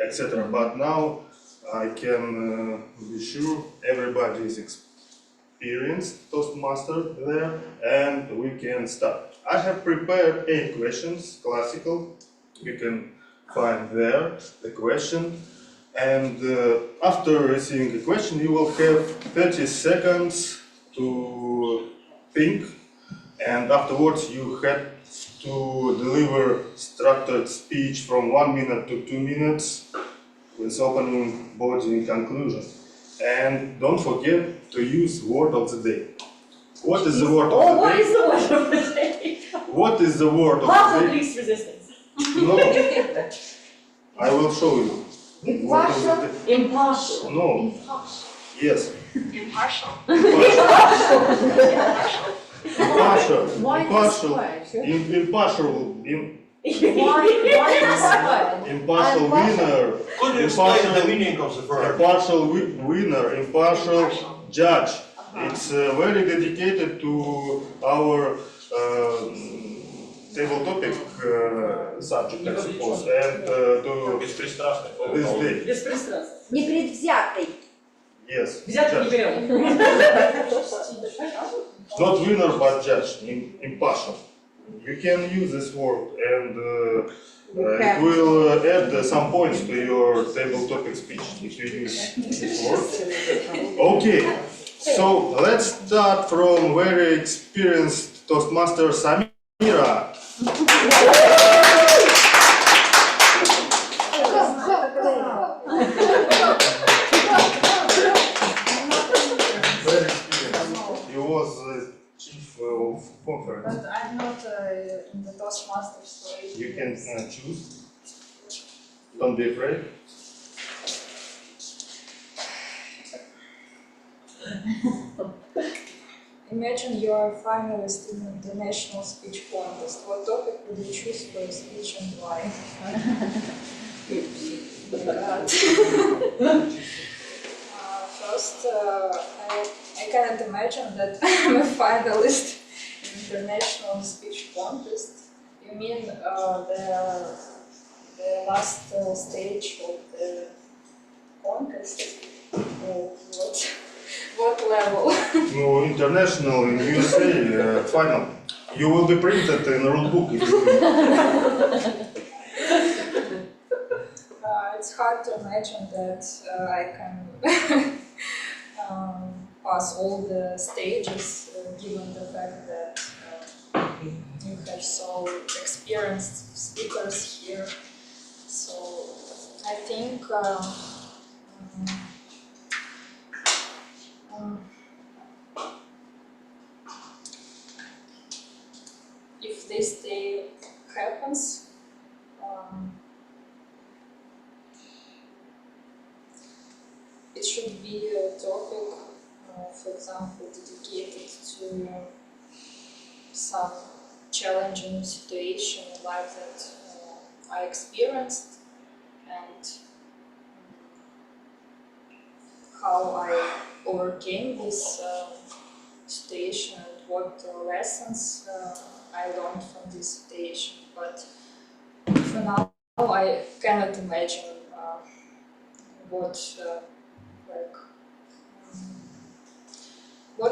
etc. But now I can be sure everybody is experienced Toastmaster there, and we can start. I have prepared 8 questions, classical. You can find there the question. And after receiving the question, you will have 30 seconds to think, and afterwards you have to deliver structured speech from 1 minute to 2 minutes with opening, body, and conclusion. And don't forget to use word of the day. What is the word of the What day? is the word of the day? What is the word of Path the of day? least resistance. No, I will show you. Word of the day. Impartial. No. Yes. Impartial. Impartial. Why Impartial. this word? Impartial. Why this word? Impartial winner. Could you explain the Impartial. meaning of the verb? Impartial winner. Impartial judge. It's very dedicated to our table topic subject, I suppose, and to Беспристрастный. this day. Беспристрастно. Непредвзятый. Yes. Взять Judge. пример. Not winner, but judge, impartial. You can use this word and it will add some points to your table topic speech if you use this word. Okay, so let's start from very experienced Toastmaster Samira. Very experienced. He was chief of conference. But I'm not in the Toastmasters, so You can choose. Don't be afraid. imagine you are a finalist in the national speech contest. What topic would you choose for a speech and why? Oh my God. First, I cannot imagine that I'm a finalist in the national speech contest. You mean the last stage of the contest? Or what level? No, international in USA final. You will be printed in a rule book if you win. It's hard to imagine that I can pass all the stages, given the fact that you have so experienced speakers here. So I think if this day happens, it should be a topic, for example, dedicated to some challenging situation in life that I experienced and how I overcame this situation and what lessons I learned from this situation. But for now, I cannot imagine what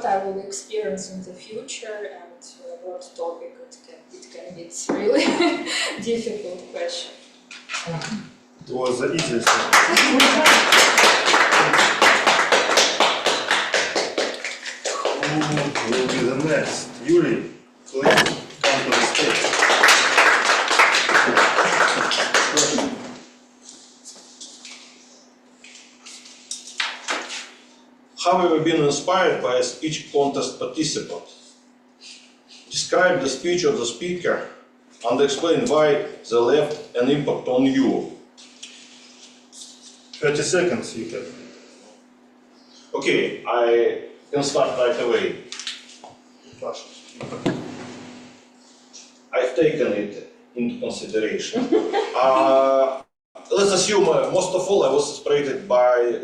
I will experience in the future and what topic it can be. It's really difficult question. It was the easiest one. Who will be the next? Yuri, please come to the stage. Have you ever been inspired by a speech contest participant? Describe the speech of the speaker and explain why they left an impact on you. 30 seconds you have. Okay, I can start right away. I've taken it into consideration. Let's assume, most of all, I was inspired by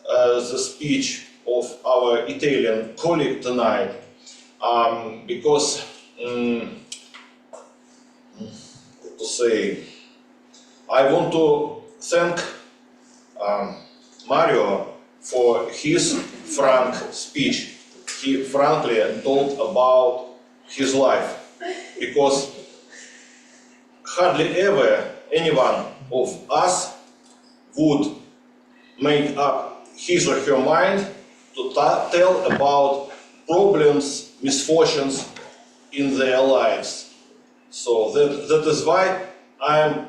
the speech of our Italian colleague tonight, because, to say, I want to thank Mario for his frank speech. He frankly told about his life, because hardly ever anyone of us would make up his or her mind to tell about problems, misfortunes in their lives. So that is why I am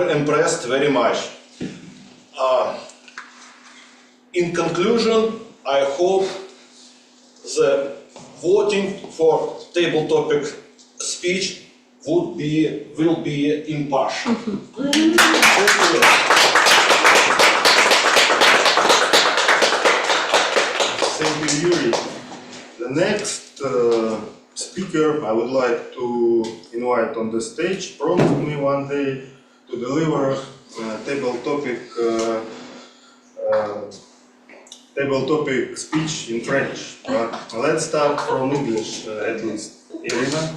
impressed very much. In conclusion, I hope the voting for table topic speech will be impartial. Thank you, Yuri. The next speaker I would like to invite on the stage promised me one day to deliver table topic speech in French. But let's start from English at least. Irina?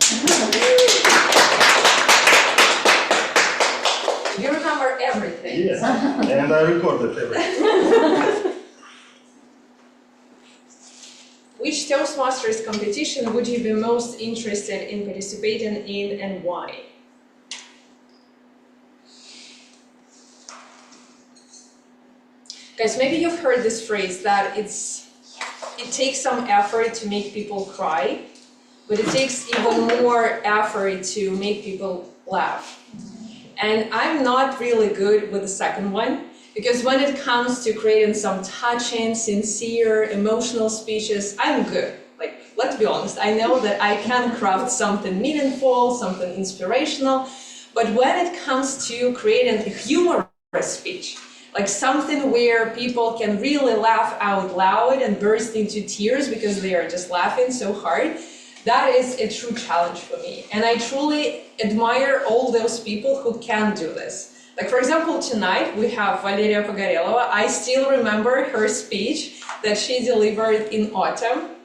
You remember everything. Yes, and I recorded everything. which Toastmasters competition would you be most interested in participating in and why? Guys, maybe you've heard this phrase that it takes some effort to make people cry, but it takes even more effort to make people laugh. And I'm not really good with the second one, because when it comes to creating some touching, sincere, emotional speeches, I'm good. Like, let's be honest, I know that I can craft something meaningful, something inspirational, but when it comes to creating a humorous speech, like something where people can really laugh out loud and burst into tears because they are just laughing so hard, that is a true challenge for me. And I truly admire all those people who can do this. Like, for example, tonight we have Valeria Pogorelova. I still remember her speech that she delivered in autumn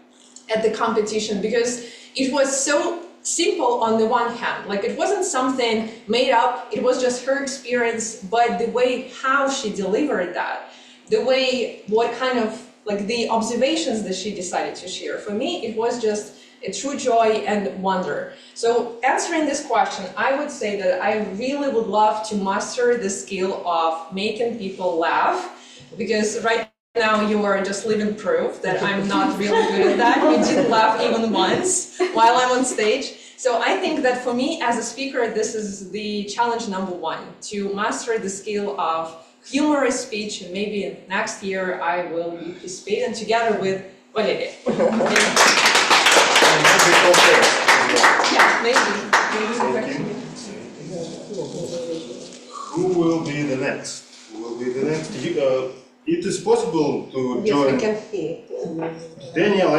at the competition, because it was so simple on the one hand. Like, it wasn't something made up, it was just her experience, but the way how she delivered that, the way, what kind of, like, the observations that she decided to share, for me, it was just a true joy and wonder. So answering this question, I would say that I really would love to master the skill of making people laugh, because right now you are just living proof that I'm not really good at that. You didn't laugh even once while I'm on stage. So I think that for me as a speaker, this is the challenge number one, to master the skill of humorous speech, and maybe next year I will be participating together with Valeria. Yeah, maybe. Who will be the next? Who will be the next? It is possible to Yes, join. we can hear. Daniel,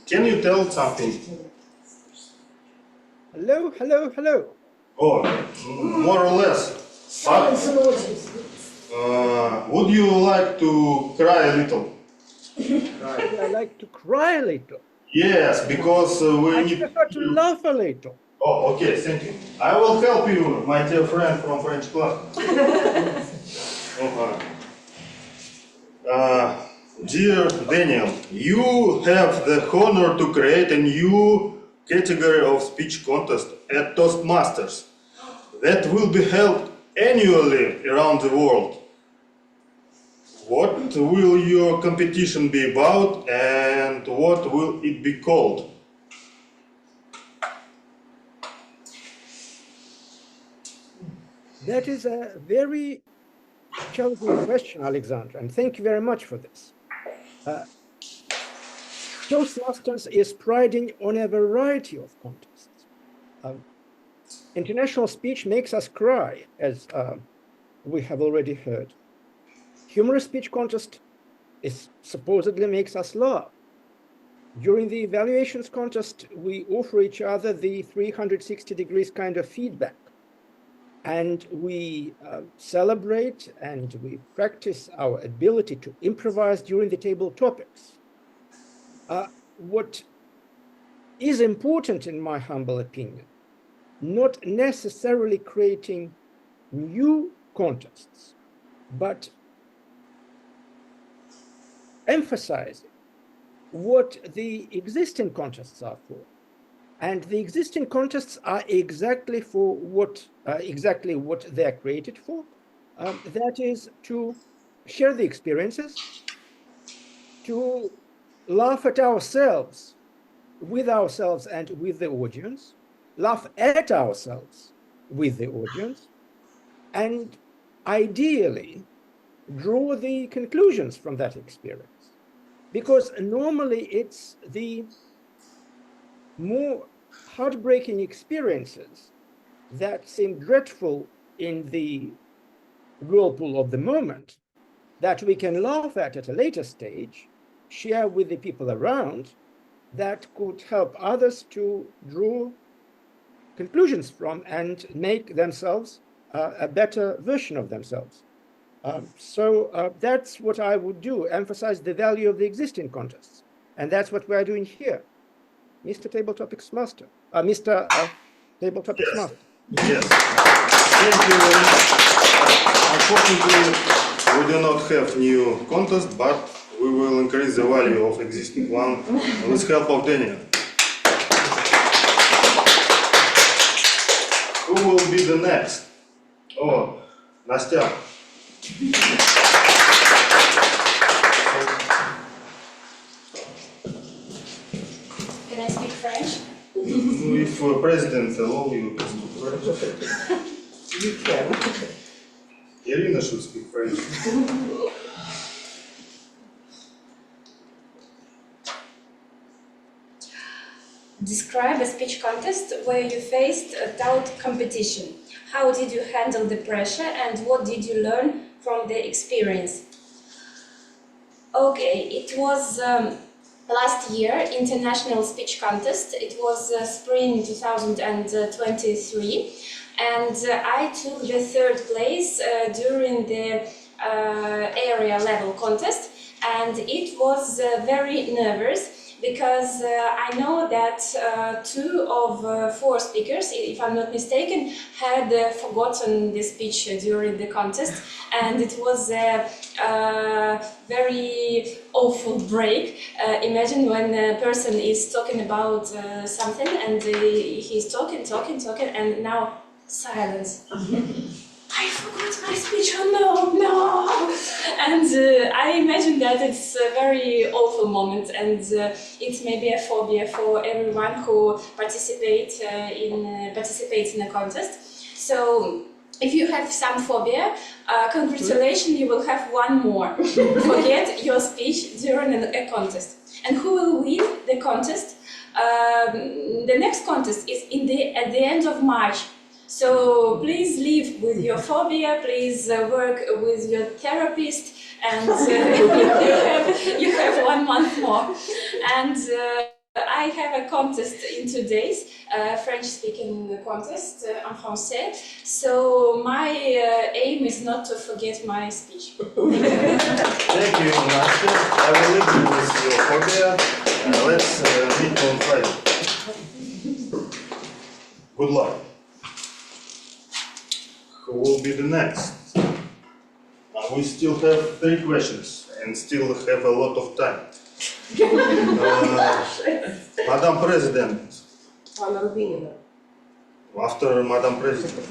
can you tell something? Hello, hello, hello. Oh, more or less. But, would you like to cry a little? I like to cry a little. Yes, because we I need prefer to laugh a little. Oh, okay, thank you. I will help you, my dear friend from French club. Dear Daniel, you have the honor to create a new category of speech contest at Toastmasters that will be held annually around the world. What will your competition be about, and what will it be called? That is a very challenging question, Alexandra, and thank you very much for this. Toastmasters is priding on a variety of contests. International speech makes us cry, as we have already heard. Humorous speech contest supposedly makes us laugh. During the evaluations contest, we offer each other the 360 degrees kind of feedback. And we celebrate and we practice our ability to improvise during the table topics. What is important, in my humble opinion, not necessarily creating new contests, but emphasizing what the existing contests are for. And the existing contests are exactly for what they're created for. That is to share the experiences, to laugh at ourselves, with ourselves and with the audience, laugh at ourselves with the audience, and ideally draw the conclusions from that experience. Because normally it's the more heartbreaking experiences that seem dreadful in the whirlpool of the moment that we can laugh at a later stage, share with the people around, that could help others to draw conclusions from and make themselves a better version of themselves. So that's what I would do, emphasize the value of the existing contests. And that's what we're doing here. Mr. Table Topics Master, Mr. Table Topics Master. Yes, thank you. Unfortunately, we do not have new contest, but we will increase the value of existing one with help of Daniel. Who will be the next? Oh, Nastya. Can I speak French? If president allow you to speak French. You can. Irina should speak French. Describe a speech contest where you faced a doubt competition. How did you handle the pressure and what did you learn from the experience? Okay, it was last year international speech contest. It was spring 2023 and I took the third place during the area level contest, and it was very nervous because I know that 2 of 4 speakers, if I'm not mistaken, had forgotten the speech during the contest, and it was a very awful break. Imagine when a person is talking about something and he's talking, and now silence. I forgot my speech, oh no! And I imagine that it's a very awful moment, and it may be a phobia for everyone who participates in a contest. So if you have some phobia, congratulations, you will have one more. Forget your speech during a contest. And who will win the contest? The next contest is at the end of March. So please live with your phobia, please work with your therapist, and you have 1 month more. And I have a contest in 2 days, French-speaking contest en français. So my aim is not to forget my speech. Thank you, Nastya. I will leave you with your phobia. Let's meet on Friday. Good luck. Who will be the next? We still have 3 questions and still have a lot of time. Madam President. After Madam President.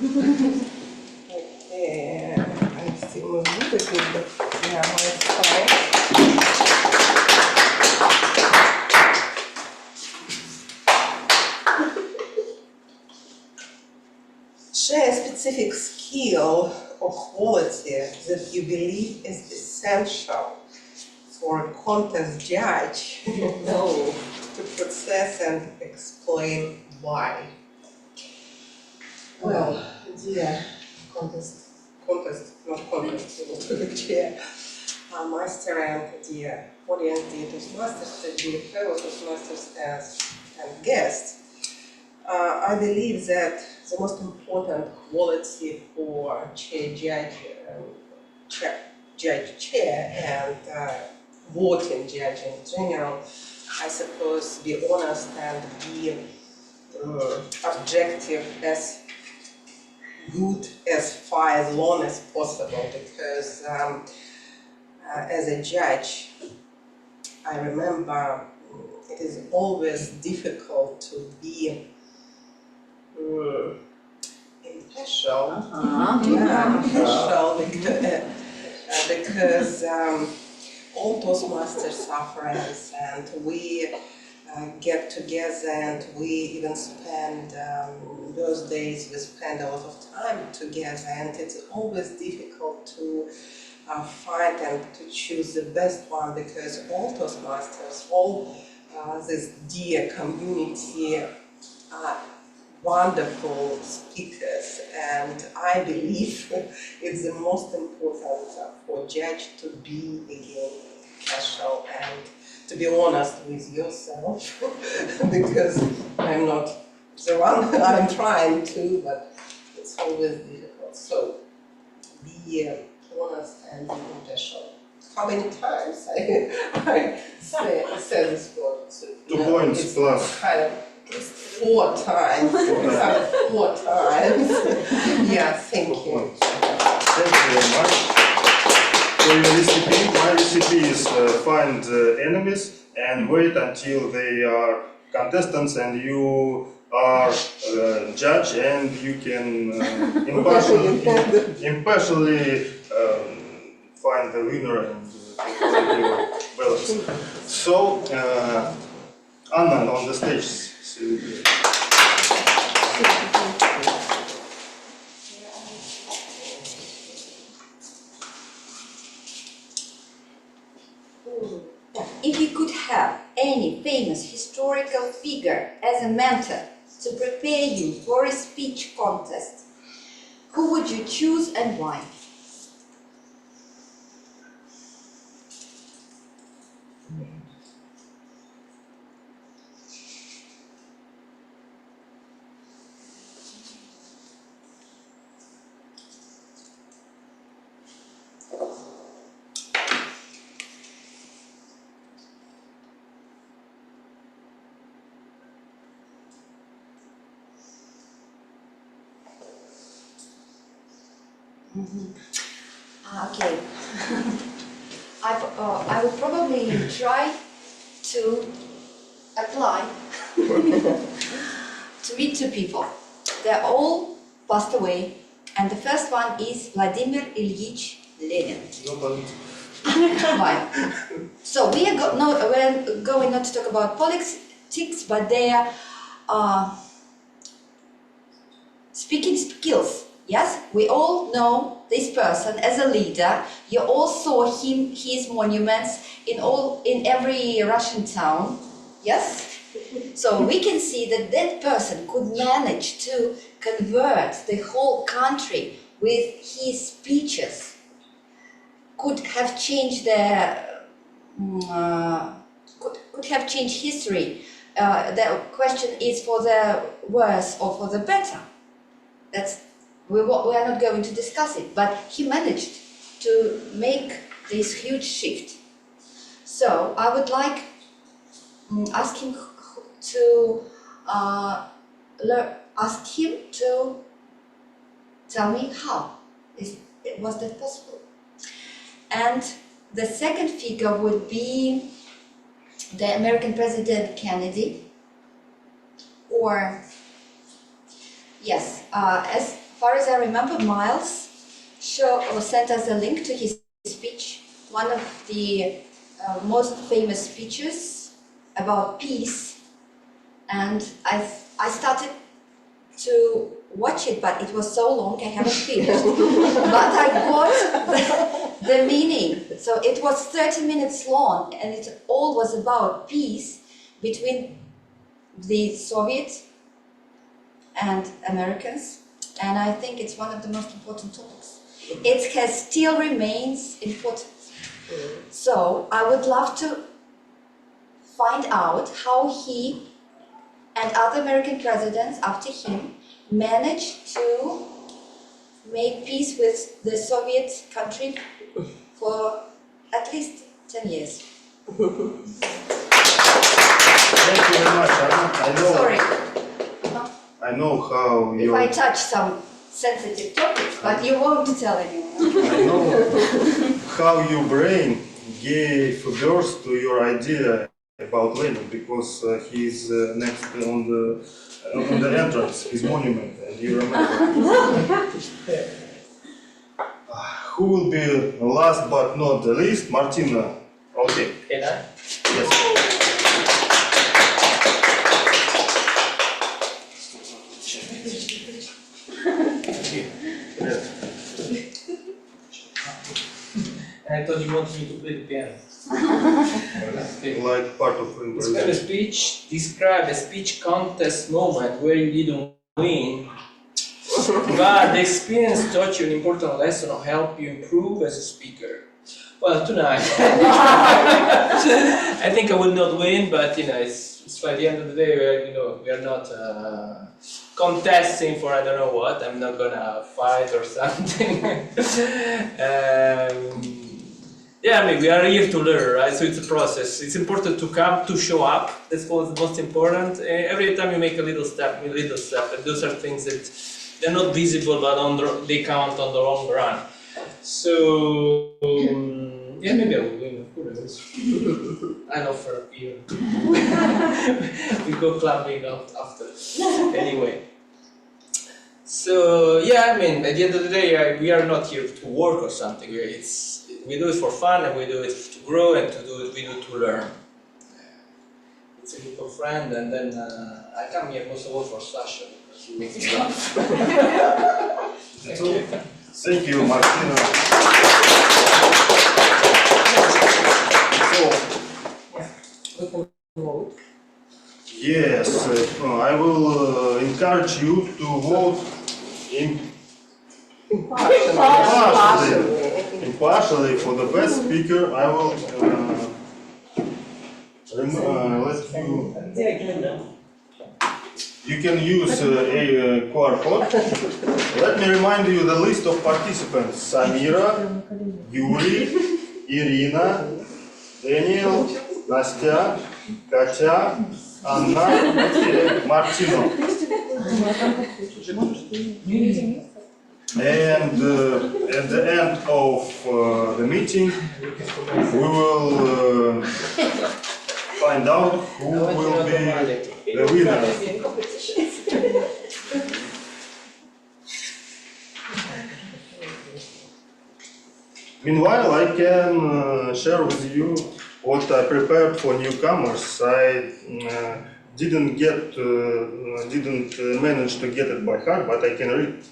Okay, I'm still a little bit, but yeah, it's fine. Share a specific skill or quality that you believe is essential for a contest judge to process and explain why. Well, dear Master and dear audience, dear Toastmasters, dear fellow Toastmasters and guests, I believe that the most important quality for chair and voting judge in general, I suppose, be honest and be objective as good as far as long as possible, because as a judge, I remember it is always difficult to be impartial. Because all Toastmasters are friends, and we get together, and we even spend those days, we spend a lot of time together, and it's always difficult to find and to choose the best one, because all Toastmasters, all this dear community are wonderful speakers, and I believe it's the most important for a judge to be again casual and to be honest with yourself, because I'm not the one, I'm trying to, but it's always difficult. So be honest and be casual. How many times I say this word? 2 points plus. Kind of 4 times. 4 times. Yeah, thank you. Thank you very much. for your recipe. My recipe is find enemies and wait until they are contestants and you are judge and you can impartially find the winner and calculate your balance. So, Anna on the stage. If you could have any famous historical figure as a mentor to prepare you for a speech contest, who would you choose and why? Okay. I would probably try to apply to meet two people. They're all passed away, and the first one is Vladimir Ilyich Lenin. Why? So we're going not to talk about politics, but their speaking skills. Yes, we all know this person as a leader. You all saw his monuments in every Russian town. Yes? So we can see that that person could manage to convert the whole country with his speeches. Could have changed could have changed history. The question is for the worse or for the better. We are not going to discuss it, but he managed to make this huge shift. So I would like ask him to tell me how was that possible. And the second figure would be the American President Kennedy, or yes, as far as I remember, Miles sent us a link to his speech, one of the most famous speeches about peace, and I started to watch it, but it was so long I haven't finished. But I got the meaning. So it was 30 minutes long, and it all was about peace between the Soviets and Americans. And I think it's one of the most important topics. It still remains important. So I would love to find out how he and other American presidents after him managed to make peace with the Soviet country for at least 10 years. Thank you very much, Anna. Sorry. I know how If I touch some sensitive topics, but you won't tell anyone. I know how your brain gave birth to your idea about Lenin, because he's next on the entrance, his monument, and you remember. Who will be last but not the least? Martina. Okay. Can I? Yes. I thought you wanted me to play the piano. Like part of Describe a speech. Describe a speech contest moment where you didn't win, but the experience taught you an important lesson or helped you improve as a speaker. Well, tonight, I think I will not win, but it's by the end of the day we are not contesting for I don't know what. I'm not gonna fight or something. Yeah, I mean, we are here to learn, right? So it's a process. It's important to come, to show up. That's what's most important. Every time you make a little step, and those are things that they're not visible, but they count on the long run. So yeah, maybe I will win. Who knows? I love for beer. We go clubbing after. Anyway. So yeah, I mean, at the end of the day, we are not here to work or something. We do it for fun, and we do it to grow, and we do it to learn. It's a group of friends, and then I come here most of all for Sasha because he makes me laugh. Okay. Thank you, Martina. So, yes, I will encourage you to vote impartially for the best speaker. I will let you. You can use a QR code. Let me remind you the list of participants: Samira, Yuri, Irina, Daniel, Nastya, Katya, Anna, and Martino. And at the end of the meeting, we will find out who will be the winner. Meanwhile, I can share with you what I prepared for newcomers. I didn't manage to get it by heart, but I can read.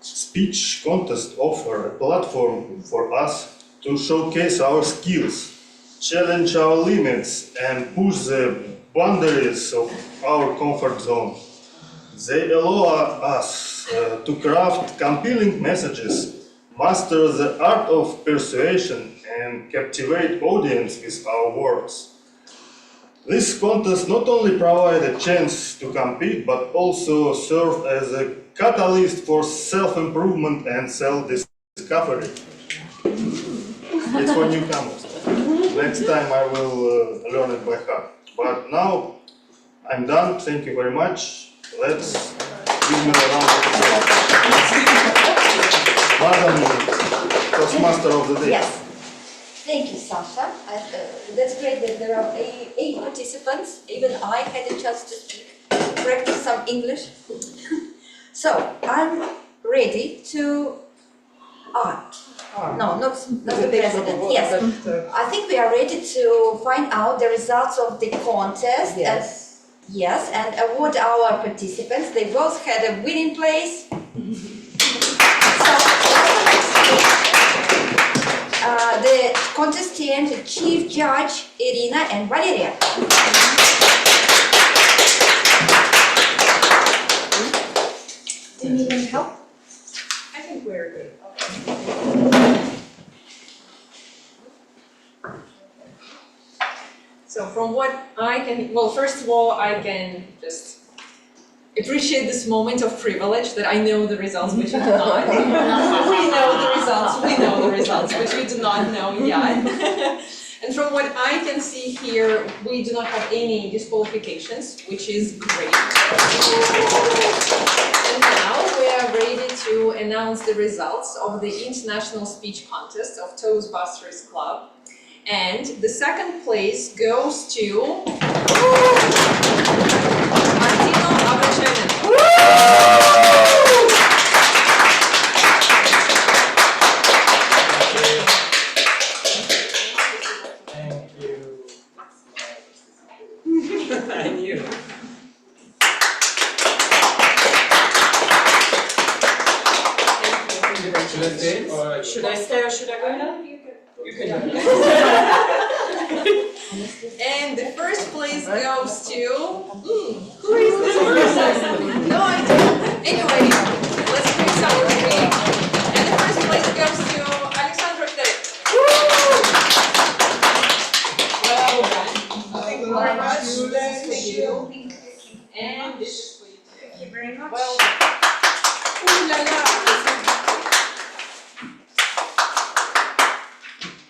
Speech contest offer a platform for us to showcase our skills, challenge our limits, and push the boundaries of our comfort zone. They allow us to craft compelling messages, master the art of persuasion, and captivate audience with our words. This contest not only provides a chance to compete, but also serve as a catalyst for self-improvement and self-discovery. It's for newcomers. Next time I will learn it by heart. But now I'm done. Thank you very much. Let's give me a round of applause. Madam Toastmaster of the day. Yes. Thank you, Sasha. That's great that there are eight participants. Even I had a chance to speak, practice some English. So I'm ready to. No, not the president. Yes, I think we are ready to find out the results of the contest. Yes. Yes, and award our participants. They both had a winning place. The contestants, the chief judge, Irina and Valeria. Do you need any help? I think we're good. So from what I can, well, first of all, I can just appreciate this moment of privilege that I know the results, but you do not. We know the results, but you do not know yet. And from what I can see here, we do not have any disqualifications, which is great. And now we are ready to announce the results of the International Speech Contest of Toastbusters Club. And the second place goes to Martino Avrachenin. Thank you. And you. Should I stay or Should I stay or should I go now? you can? And the first place goes to, who is this person? No idea. Anyway, let's bring some trivia. And the first place goes to Alexandra Fedek. Well done. Thank you very much. Thank you. And this is for you. Thank you very much. Well done. Ooh la la.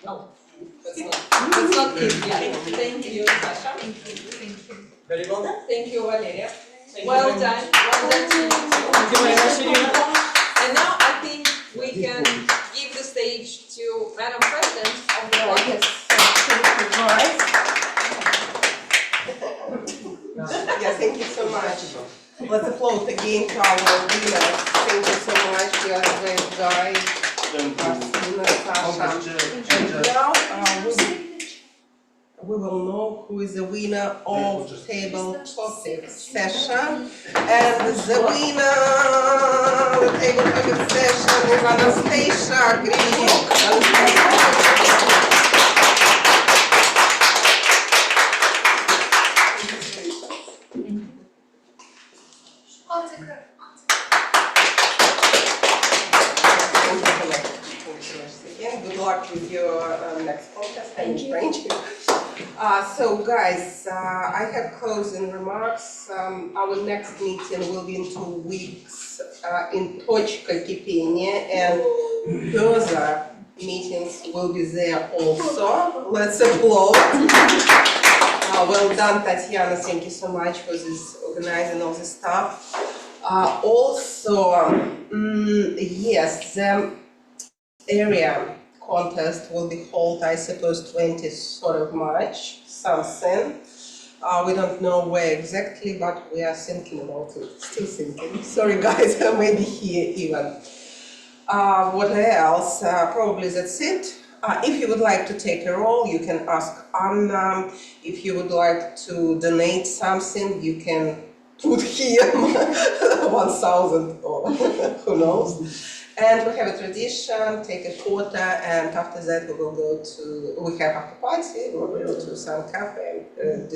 No, that's not good. Yeah. Thank you, Sasha. Very well done. Thank you, Valeria. Thank you Well very done. much. Well done to you. Thank you very much, Irina. And now I think we can give the stage to Madam President of the Yes, yeah, thank you so much. Let's applaud again to our winners. Thank you so much. You are the great guys. Sasha. And now we will know who is the winner of table topic session. And the winner of the table topic session is Anastasia Grig. Again, good luck with your next contest. Thank you. So guys, I have closing remarks. Our next meeting will be in 2 weeks in Точка Кипения, and further meetings will be there also. Let's applaud. Well done, Tatiana. Thank you so much for this organizing all this stuff. Yes, the area contest will be held, I suppose, 20th of March, something. We don't know where exactly, but we are thinking about it, still thinking. Sorry guys, maybe here even. What else? Probably that's it. If you would like to take a role, you can ask Anna. If you would like to donate something, you can put here 1,000 or who knows. And we have a tradition, take a photo, and after that we have after party, we will go to some cafe and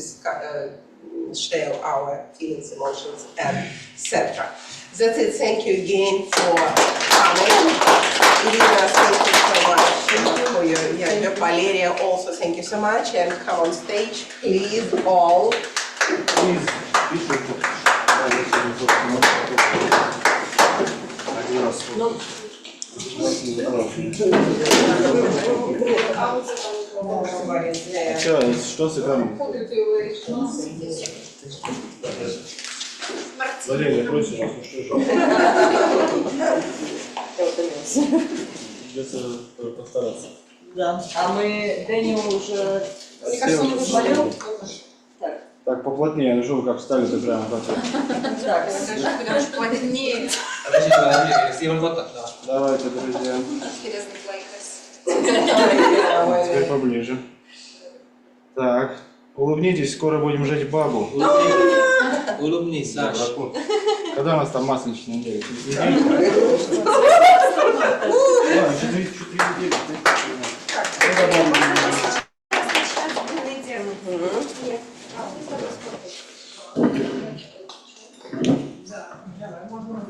share our feelings, emotions, etc. That's it. Thank you again for coming. Irina, thank you so much for your Valeria also, thank you so much. And come on stage, please, all. Что с экраном? Валерия, просишь, придется постараться. Да. А мы Дэню уже... Мне кажется, он уже болел. Так, поплотнее, ну что вы как встали-то прямо так? Так, Потому что плотнее. Давайте, друзья. Серьезный плейкас. Теперь поближе. Так, улыбнитесь, скоро будем жить бабу. Улыбнись, Саша. Когда у нас там масленичная неделя? Через неделю? Ладно, через 4 недели. Да, можно